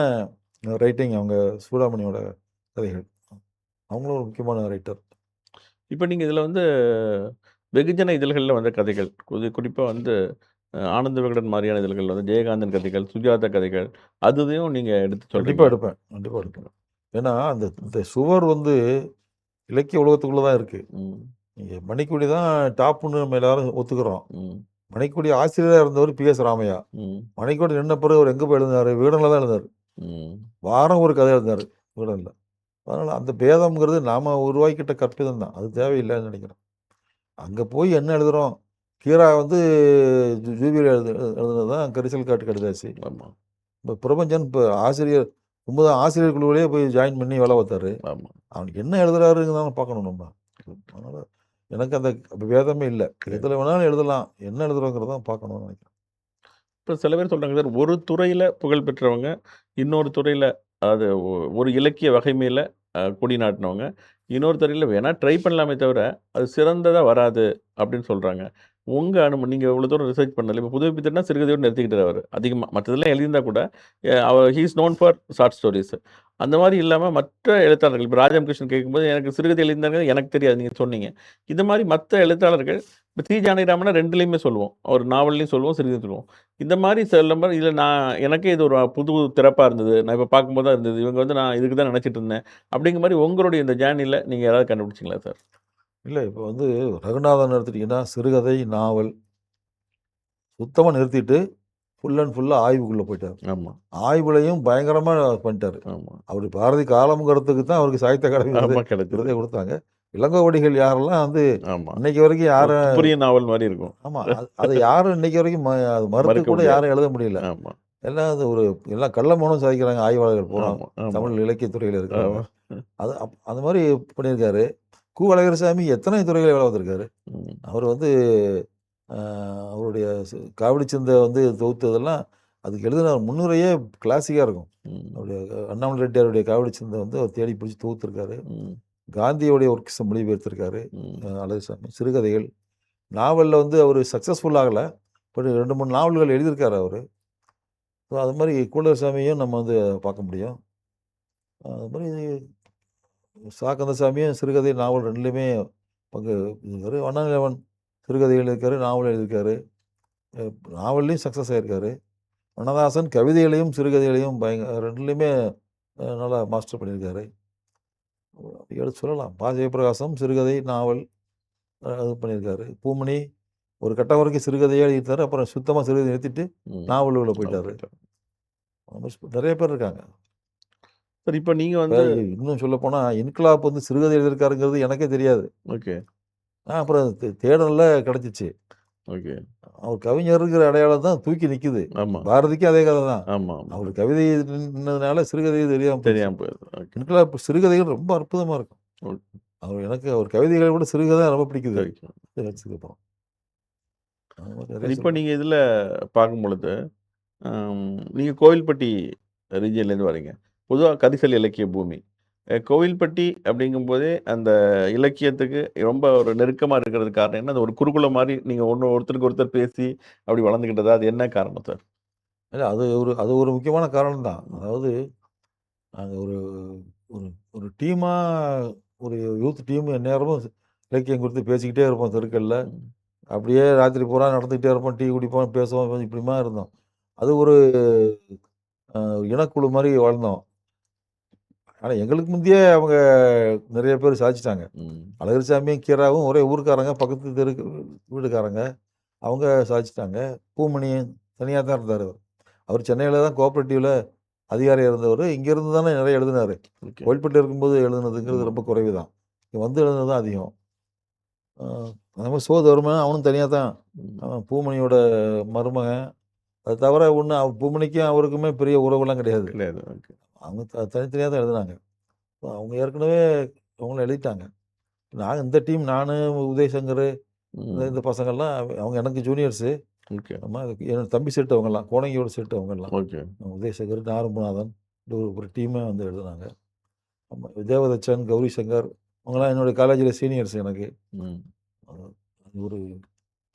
Speaker 2: ரைட்டிங் அவங்க சூடாமணியோட கதைகள். அவங்களும் ஒரு முக்கியமான ரைட்டர்.
Speaker 1: இப்ப நீங்க இதுல வந்து வெகுஜன இதழ்கள்ல வந்த கதைகள், குறிப்பா வந்து ஆனந்த விகடன் மாரியான இதழ்கள் வந்து ஜெயகாந்தன் கதைகள், சுஜாதா கதைகள், அதுவையும் நீங்க எடுத்து
Speaker 2: கண்டிப்பா
Speaker 1: சொல்றீங்களா?
Speaker 2: எடுப்பேன். கண்டிப்பா எடுப்பேன். ஏன்னா, அந்த இந்த சுவர் வந்து இலக்கிய உலகத்துக்குள்ள தான் இருக்கு.
Speaker 1: ம்,
Speaker 2: நீங்க மணிக்கொடி தான் டாப்ன்னு நம்ம எல்லாரும் ஒத்துக்கிறோம்.
Speaker 1: ம்,
Speaker 2: மணிக்கொடி ஆசிரியரா இருந்தவர் பி.எஸ். ராமையா.
Speaker 1: ம்,
Speaker 2: மணிக்கொடி நின்ன பிறகு அவர் எங்க போய் எழுதினாரு? விகடன்ல தான் எழுதினாரு.
Speaker 1: ம்.
Speaker 2: வாரம் ஒரு கதை எழுதினாரு விகடன்ல. அதனால அந்த பேதம்ங்கிறது நாம உருவாக்கிட்ட கற்பிதம் தான். அது தேவையில்லைன்னு நினைக்கிறேன். அங்க போய் என்ன எழுதுறோம்? கீரா வந்து ஜூபியில எழுதுனது தான் கரிசல் காட்டு கடிதாசி.
Speaker 1: ஆமா,
Speaker 2: இப்ப பிரபஞ்சன் ஆசிரியர் 9 ஆசிரியர் குழுவிலேயே போய் ஜாயின் பண்ணி வேலை பார்த்தாரு.
Speaker 1: ஆமா.
Speaker 2: அவனுக்கு என்ன எழுதுறாருங்கிறத பார்க்கணும் நம்ம. அதனால எனக்கு அந்த பேதமே இல்ல.
Speaker 1: கிடையாது.
Speaker 2: எதுல வேணாலும் எழுதலாம். என்ன எழுதுறோங்கிறத தான் பார்க்கணும்னு நினைக்கிறேன்.
Speaker 1: இப்ப சில பேர் சொல்றாங்க சார், ஒரு துறையில புகழ் பெற்றவங்க, இன்னொரு துறையில அது ஒரு இலக்கிய வகைமையில கொடி நாட்டுனவங்க, இன்னொரு துறையில வேணா ட்ரை பண்ணலாமே தவிர, அது சிறந்ததா வராது அப்படின்னு சொல்றாங்க. உங்க நீங்க இவ்வளோ தூரம் ரிசர்ச் பண்ணல. இப்ப புதுமைப்பித்தன்னா சிறுகதையோட நிறுத்திக்கிட்டாரு அவரு. அதிகமா. மத்ததெல்லாம் எழுதியிருந்தா கூட, அவர் he is known for short stories. அந்த மாரி இல்லாம மற்ற எழுத்தாளர்கள், இப்ப ராஜம் கிருஷ்ணன் கேட்கும்போது, எனக்கு சிறுகதை எழுதியிருந்தாங்க எனக்கு தெரியாது. நீங்க சொன்னீங்க. இந்த மாரி மத்த எழுத்தாளர்கள், இப்ப தி. ஜானகிராமன 2லயுமே சொல்லுவோம். ஒரு நாவல்லயும் சொல்லுவோம், சிறுகதையும் சொல்லுவோம். இந்த மாரி சொல்லும்போது, இதில நான் எனக்கே இது ஒரு புது திறப்பா இருந்தது. நான் இப்ப பார்க்கும்போது தான் இருந்தது. இவங்க வந்து நான் இதுக்கு தான் நினைச்சிட்டு இருந்தேன். அப்படிங்கிற மாரி உங்களுடைய இந்த ஜேர்னில நீங்க யாராவது கண்டுபிடிச்சீங்களா சார்?
Speaker 2: இல்ல இப்ப வந்து ரகுநாதன் எடுத்துட்டீங்கன்னா, சிறுகதை, நாவல் சுத்தமா நிறுத்திட்டு, ஃபுல் அண்ட் ஃபுல்லா ஆய்வுக்குள்ள போயிட்டாரு.
Speaker 1: ஆமா,
Speaker 2: ஆய்வுலயும் பயங்கரமா பண்ணிட்டாரு.
Speaker 1: ஆமா.
Speaker 2: அவரு பாரதி காலம்ங்கிறதுக்கு தான் அவருக்கு சாகித்ய அகாடமி
Speaker 1: ஆமா கிடைச்சது.
Speaker 2: விருதே குடுத்தாங்க. இளங்கோவடிகள் யாரெல்லாம் வந்து
Speaker 1: ஆமா.
Speaker 2: இன்னைக்கு வரைக்கும்
Speaker 1: ஒரு
Speaker 2: யாரும்
Speaker 1: துப்புரிய நாவல் மாரி இருக்கும்.
Speaker 2: ஆமா. அத யாரும் இன்னைக்கு வரைக்கும் அது மறுத்து
Speaker 1: மறுக்க
Speaker 2: கூட
Speaker 1: முடியாது.
Speaker 2: யாரும் எழுத முடியல.
Speaker 1: ஆமா,
Speaker 2: எல்லாம் அது எல்லாம் கள்ள மௌனம் சாதிக்கிறாங்க ஆய்வாளர்கள் பூரா.
Speaker 1: ஆமா, ஆமா,
Speaker 2: தமிழ் இலக்கிய துறையில இருக்கிறவங்க.
Speaker 1: ஆமா.
Speaker 2: அது அந்த மாரி பண்ணியிருக்காரு. கு. அழகர்சாமி எத்தனை துறைகளை வேலை பார்த்திருக்காரு.
Speaker 1: ம்,
Speaker 2: அவர் வந்து அ அவருடைய காவடி சிந்த வந்து தொகுத்ததெல்லாம் அதுக்கு எழுதின முன்னுரையே கிளாசிக்கா இருக்கும்.
Speaker 1: ம்,
Speaker 2: அவருடைய அண்ணாமலை ரெட்டியாருடைய காவடி சிந்தை வந்து அவர் தேடி பிடிச்சு தொகுத்திருக்காரு.
Speaker 1: ம்,
Speaker 2: காந்தியோடைய ஒர்க்ஸ மொழிபெயர்த்திருக்காரு.
Speaker 1: ம்.
Speaker 2: அழகுசாமி. சிறுகதைகள். நாவல்ல வந்து அவரு சக்சஸ்ஃபுல் ஆகல. பட் 2, 3 நாவல்கள் எழுதியிருக்காரு அவரு. ஸோ அது மாரி கூடல்சாமியும் நம்ம வந்து பார்க்க முடியும். அது மாரி கந்தசாமியும் சிறுகதை, நாவல் 2லயுமே பங்கு இருக்காரு. வண்ணநிலவன் சிறுகதை எழுதியிருக்காரு, நாவல் எழுதியிருக்காரு. அ நாவல்லயும் சக்சஸ் ஆயிருக்காரு. வண்ணதாசன் கவிதைகளையும், சிறுகதைகளையும் 2லயுமே நல்லா மாஸ்டர் பண்ணியிருக்காரு. எடுத்து சொல்லலாம். ஜெயப்பிரகாசம் சிறுகதை, நாவல் இது பண்ணியிருக்காரு. பூமணி ஒரு கட்டம் வரைக்கும் சிறுகதையே எழுதிட்டாரு. அப்புறம் சுத்தமா சிறுகதை நிறுத்திட்டு
Speaker 1: ம்.
Speaker 2: நாவலுக்குள்ள
Speaker 1: அவர்
Speaker 2: போயிட்டாரு.
Speaker 1: போயிட்டாரு.
Speaker 2: நெறைய பேர் இருக்காங்க.
Speaker 1: சார் இப்ப நீங்க
Speaker 2: இப்ப
Speaker 1: வந்து
Speaker 2: இன்னும் சொல்லப்போனா, இன்கிலாப் வந்து சிறுகதை எழுதியிருக்காருங்கிறது எனக்கே தெரியாது.
Speaker 1: ஓகே,
Speaker 2: அப்புறம் தேடல்ல கிடைச்சுச்சு.
Speaker 1: ஓகே.
Speaker 2: அவர் கவிஞருங்கிற அடையாளம் தான் தூக்கி நிக்குது.
Speaker 1: ஆமா,
Speaker 2: பாரதிக்கும் அதே கதை தான்.
Speaker 1: ஆமா, ஆமா.
Speaker 2: அவர் கவிதை நின்னதுனால சிறுகதை தெரியாம போச்சு.
Speaker 1: தெரியாம போயிருது. ஓகே.
Speaker 2: இன்கிலாப் சிறுகதைகள் ரொம்ப அற்புதமா இருக்கும்.
Speaker 1: ஓகே.
Speaker 2: எனக்கு அவர் கவிதைகளை விட சிறுகதை தான் ரொம்ப பிடிக்குது.
Speaker 1: சரி.
Speaker 2: கிடைச்சதுக்கப்புறம். அந்த மாரி
Speaker 1: சரி,
Speaker 2: நெறைய
Speaker 1: இப்ப
Speaker 2: சொல்லலாம்.
Speaker 1: நீங்க இதுல பார்க்கும்பொழுது, நீங்க கோவில்பட்டி ரீஜியன்லேருந்து வரீங்க. பொதுவா கரிசல் இலக்கிய பூமி. கோவில்பட்டி அப்படிங்கும்போதே, அந்த இலக்கியத்துக்கு ரொம்ப ஒரு நெருக்கமா இருக்கிறதுக்கு காரணம் என்ன? அது ஒரு குருகுலம் மாரி நீங்க ஒருத்தருக்கு ஒருத்தர் பேசி அப்படி வளர்ந்துக்கிட்டதா? அது என்ன காரணம் சார்?
Speaker 2: இல்ல அது ஒரு முக்கியமான காரணம் தான். அதாவது நாங்க ஒரு ஒரு ஒரு டீமா ஒரு யூத் டீம் எந்நேரமும் இலக்கியம் குறித்து பேசிக்கிட்டே இருப்போம் தெருக்கள்ல.
Speaker 1: ம்.
Speaker 2: அப்படியே ராத்திரி பூரா நடந்துக்கிட்டே இருப்போம். டீ குடிப்போம், பேசுவோம். இப்படிமா இருந்தோம். அது ஒரு அ இனக்குழு மாரி வாழ்ந்தோம். ஆனா எங்களுக்கு முந்தியே அவங்க நெறைய பேர் சாதிச்சுட்டாங்க.
Speaker 1: ம்.
Speaker 2: அழகர்சாமியும், கீராவும் ஒரே ஊர்க்காரங்க, பக்கத்து தெருக்கு வீடுக்காரங்க. அவங்க சாதிச்சுட்டாங்க. பூமணியும் தனியா தான் இருந்தாரு அவரு. அவர் சென்னையில தான் கோஆப்பரேட்டிவ்ல அதிகாரியா இருந்தவரு. இங்கேருந்து தானே நெறைய எழுதினாரு.
Speaker 1: ஓகே.
Speaker 2: கோயில்பட்டில இருக்கும்போது எழுதுனதுங்கிறது
Speaker 1: ஆமா.
Speaker 2: ரொம்ப குறைவு தான். இங்க வந்து எழுதுனது தான் அதிகம். அ அந்த மாரி தருமன் அவனும் தனியா தான்.
Speaker 1: ம்.
Speaker 2: அவன் பூமணியோட மருமகன். அது தவிர பூமணிக்கும் அவருக்குமே பெரிய உறவுலாம் கிடையாது.
Speaker 1: கிடையாது. ஓகே.
Speaker 2: அவங்க தனித்தனியா தான் எழுதுனாங்க. அவங்க ஏற்கனவே அவங்களும் எழுதிட்டாங்க. நாங்க இந்த டீம் நானு, உதயசங்கரு இந்த
Speaker 1: ம்.
Speaker 2: இந்த பசங்கள்லாம் அவங்க எனக்கு ஜூனியர்ஸு.
Speaker 1: ஓகே.
Speaker 2: ஆமா என்னோட தம்பி செட் அவங்கலாம். கோணங்கியோட செட் அவங்கலாம்.
Speaker 1: ஓகே.
Speaker 2: உதயசங்கர், நாரம்பநாதன் ஒரு டீமே வந்து எழுதுனாங்க. ஆமா. தேவதச்சன், கௌரி சங்கர் அவங்கலாம் என்னுடைய காலேஜில சீனியர்ஸ் எனக்கு.
Speaker 1: ம்.
Speaker 2: அது அது ஒரு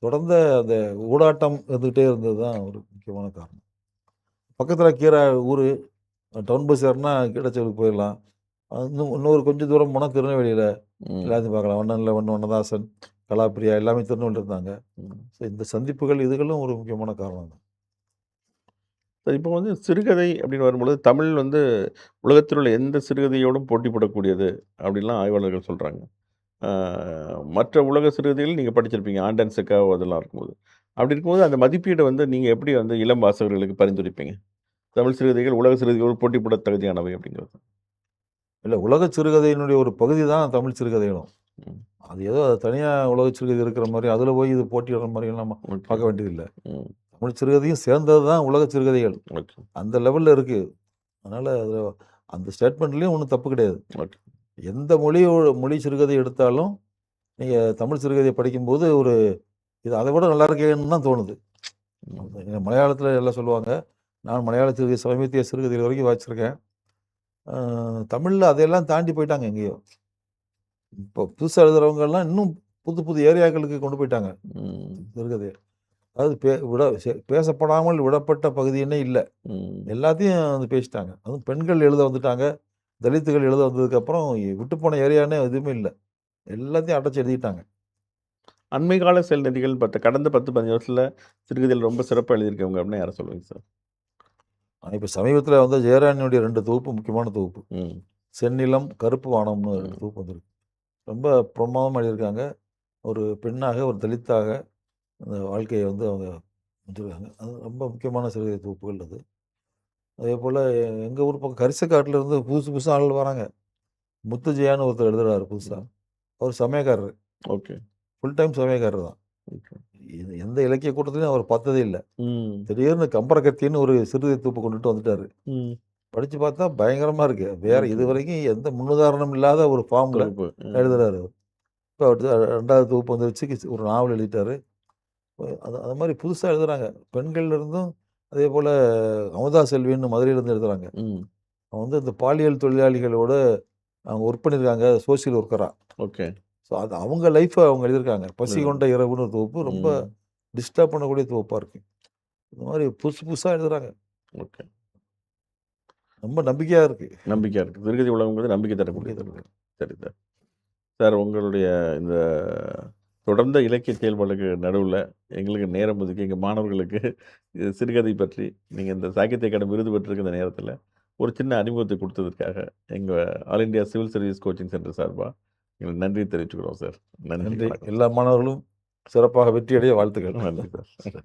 Speaker 2: தொடர்ந்த அந்த ஊடாட்டம் இருந்துகிட்டே இருந்தது தான் ஒரு முக்கியமான காரணம். பக்கத்தில் கீரை ஊர் டவுன் பஸ் ஏறினா கீழச்செவலுக்கு போயிடலாம். இன்னொரு கொஞ்சம் தூரம் போனால் திருநெல்வேலியில்
Speaker 1: ம்.
Speaker 2: எல்லாத்தையும் பார்க்கலாம். வண்ணனில் வண்ணதாசன், கலாப்பிரியா எல்லாமே திருநெல்வேலியில் இருந்தாங்க.
Speaker 1: ம்.
Speaker 2: ஸோ இந்த சந்திப்புகள் இதுகளும் ஒரு முக்கியமான காரணம் தான்.
Speaker 1: சரி, இப்போ வந்து சிறுகதை அப்படின்னு வரும்பொழுது, தமிழ் வந்து உலகத்தில் உள்ள எந்த சிறுகதையோடும் போட்டி போடக்கூடியது அப்படின்லாம் ஆய்வாளர்கள் சொல்றாங்க. ஆ, மற்ற உலக சிறுகதைகள் நீங்க படிச்சிருப்பீங்க. ஆண்டன் செக்காவோ அதெல்லாம் இருக்கும்போது. அப்படி இருக்கும்போது அந்த மதிப்பீட வந்து நீங்க எப்படி வந்து இளம் வாசகர்களுக்கு பரிந்துரைப்பீங்க? தமிழ் சிறுகதைகள் உலக சிறுகதைகளோடு போட்டி போட தகுதியானவை அப்படிங்கிறது.
Speaker 2: இல்லை, உலக சிறுகதையினுடைய ஒரு பகுதி தான் தமிழ் சிறுகதைகளும்.
Speaker 1: ம்.
Speaker 2: அது ஏதோ அது தனியாக உலக சிறுகதை இருக்கிற மாதிரி அதில் போய் இது போட்டியிடுற மாதிரிலாம் நம்ம
Speaker 1: ஓகே.
Speaker 2: பார்க்க வேண்டியதில்லை.
Speaker 1: ம்.
Speaker 2: தமிழ் சிறுகதையும் சேர்ந்தது தான் உலக சிறுகதைகள்.
Speaker 1: ஓகே.
Speaker 2: அந்த லெவலில் இருக்குது. அதனால் அதில் அந்த ஸ்டேட்மெண்ட்லேயும் ஒன்றும் தப்பு கிடையாது.
Speaker 1: ஓகே.
Speaker 2: எந்த மொழி சிறுகதை எடுத்தாலும் நீங்கள் தமிழ் சிறுகதையை படிக்கும்போது இது அதை விட நல்லா இருக்கேன்னு தான் தோணுது.
Speaker 1: ம்.
Speaker 2: மலையாளத்தில் எல்லாம் சொல்லுவாங்க. நான் மலையாள சிறுகதை சமீபத்திய சிறுகதைகள் வரைக்கும் வாசிச்சிருக்கேன். தமிழில் அதையெல்லாம் தாண்டி போயிட்டாங்க எங்கேயோ. இப்போ புதுசாக எழுதுறவங்கெல்லாம் இன்னும் புது புது ஏரியாக்களுக்கு கொண்டு போயிட்டாங்க
Speaker 1: ம்.
Speaker 2: சிறுகதையை. அதாவது பேசப்படாமல் விடப்பட்ட பகுதின்னே இல்லை.
Speaker 1: ம்.
Speaker 2: எல்லாத்தையும் வந்து பேசிட்டாங்க. அதுவும் பெண்கள் எழுத வந்துட்டாங்க. தலித்துகள் எழுத வந்ததுக்கப்புறம் விட்டு போன ஏரியானே எதுவுமே இல்லை. எல்லாத்தையும் அடைச்சி எழுதிட்டாங்க.
Speaker 1: அண்மை கால செயல்நெறிகள் கடந்த 10, 15 வருஷத்துல சிறுகதைகள் ரொம்ப சிறப்பா எழுதியிருக்கவங்க அப்படின்னா யார சொல்லுவீங்க சார்?
Speaker 2: இப்போ சமீபத்தில் வந்து ஜெயராணியுடைய 2 தொகுப்பு முக்கியமான தொகுப்பு.
Speaker 1: ம்.
Speaker 2: செந்நிலம், கருப்பு வானம்னு 2
Speaker 1: ம்.
Speaker 2: தொகுப்பு வந்திருக்கு. ரொம்ப பிரமாதமாக எழுதியிருக்காங்க. ஒரு பெண்ணாக, ஒரு தலித்தாக அந்த வாழ்க்கையை வந்து அவங்க வச்சுருக்காங்க. அது ரொம்ப முக்கியமான சிறுகதை தொகுப்புகள் அது. அதேபோல் எங்கள் ஊர் பக்கம் கரிசக்காட்டிலேருந்து புதுசு புதுசாக ஆள் வராங்க. முத்துஜெயான்னு ஒருத்தர் எழுதுறாரு புதுசாக.
Speaker 1: ம்.
Speaker 2: அவர் சமயக்காரர்.
Speaker 1: ஓகே.
Speaker 2: ஃபுல் டைம் சமயக்காரர் தான்.
Speaker 1: ஓகே.
Speaker 2: இது எந்த இலக்கிய கூட்டத்திலையும் அவர் பார்த்ததே இல்லை.
Speaker 1: ம்.
Speaker 2: திடீர்னு கம்பரக்கத்தின்னு ஒரு சிறுகதை தொகுப்பு கொண்டுட்டு வந்துட்டாரு.
Speaker 1: ம்.
Speaker 2: படித்து பார்த்தா பயங்கரமாக இருக்கு. வேறு
Speaker 1: ஓகே.
Speaker 2: இதுவரைக்கும் எந்த முன்னுதாரணம் இல்லாத ஒரு ஃபார்மில்
Speaker 1: தொகுப்பு.
Speaker 2: எழுதுறாரு அவர். இப்போ அடுத்து 2வது தொகுப்பு வந்துருச்சு. ஒரு நாவல் எழுதிட்டாரு. அது மாதிரி புதுசாக எழுதுறாங்க. பெண்கள்ல இருந்தும் அதேபோல் அமுதா செல்வின்னு மதுரையிலேருந்து எழுதுறாங்க.
Speaker 1: ம்.
Speaker 2: அவங்க வந்து இந்த பாலியல் தொழிலாளிகளோட அவங்க ஒர்க் பண்ணியிருக்காங்க சோசியல் ஒர்க்கரா.
Speaker 1: ஓகே.
Speaker 2: ஸோ அது அவங்க லைஃப்பை அவங்க எழுதியிருக்காங்க. பசி கொண்ட இரவுன்னு ஒரு தொகுப்பு ரொம்ப
Speaker 1: ம்.
Speaker 2: டிஸ்டர்ப் பண்ணக்கூடிய தொகுப்பாக இருக்கு. இந்த மாதிரி புதுசு புதுசாக எழுதுறாங்க.
Speaker 1: ஓகே.
Speaker 2: ரொம்ப நம்பிக்கையாக இருக்கு.
Speaker 1: நம்பிக்கையா இருக்கு. சிறுகதை உலகம்ங்கிறது நம்பிக்கை
Speaker 2: நம்பிக்கை
Speaker 1: தரக்கூடியது.
Speaker 2: தருது.
Speaker 1: சரி சார். சார், உங்களுடைய இந்த தொடர்ந்த இலக்கிய செயல்பாடுக்கு நடுவுல எங்களுக்கு நேரம் ஒதுக்கி, எங்க மாணவர்களுக்கு இது சிறுகதை பற்றி நீங்க இந்த சாகித்ய அகாடமி விருது பெற்றிருக்க இந்த நேரத்தில, ஒரு சின்ன அறிமுகத்தை குடுத்ததற்காக, எங்க all India civil service coaching centre சார்பா எங்களுக்கு நன்றி தெரிவிச்சுக்கிறோம் சார். நன்றி.
Speaker 2: நன்றி.
Speaker 1: வணக்கம்.
Speaker 2: எல்லா மாணவர்களும் சிறப்பாக வெற்றியடைய வாழ்த்துக்கள்.
Speaker 1: நன்றி சார்.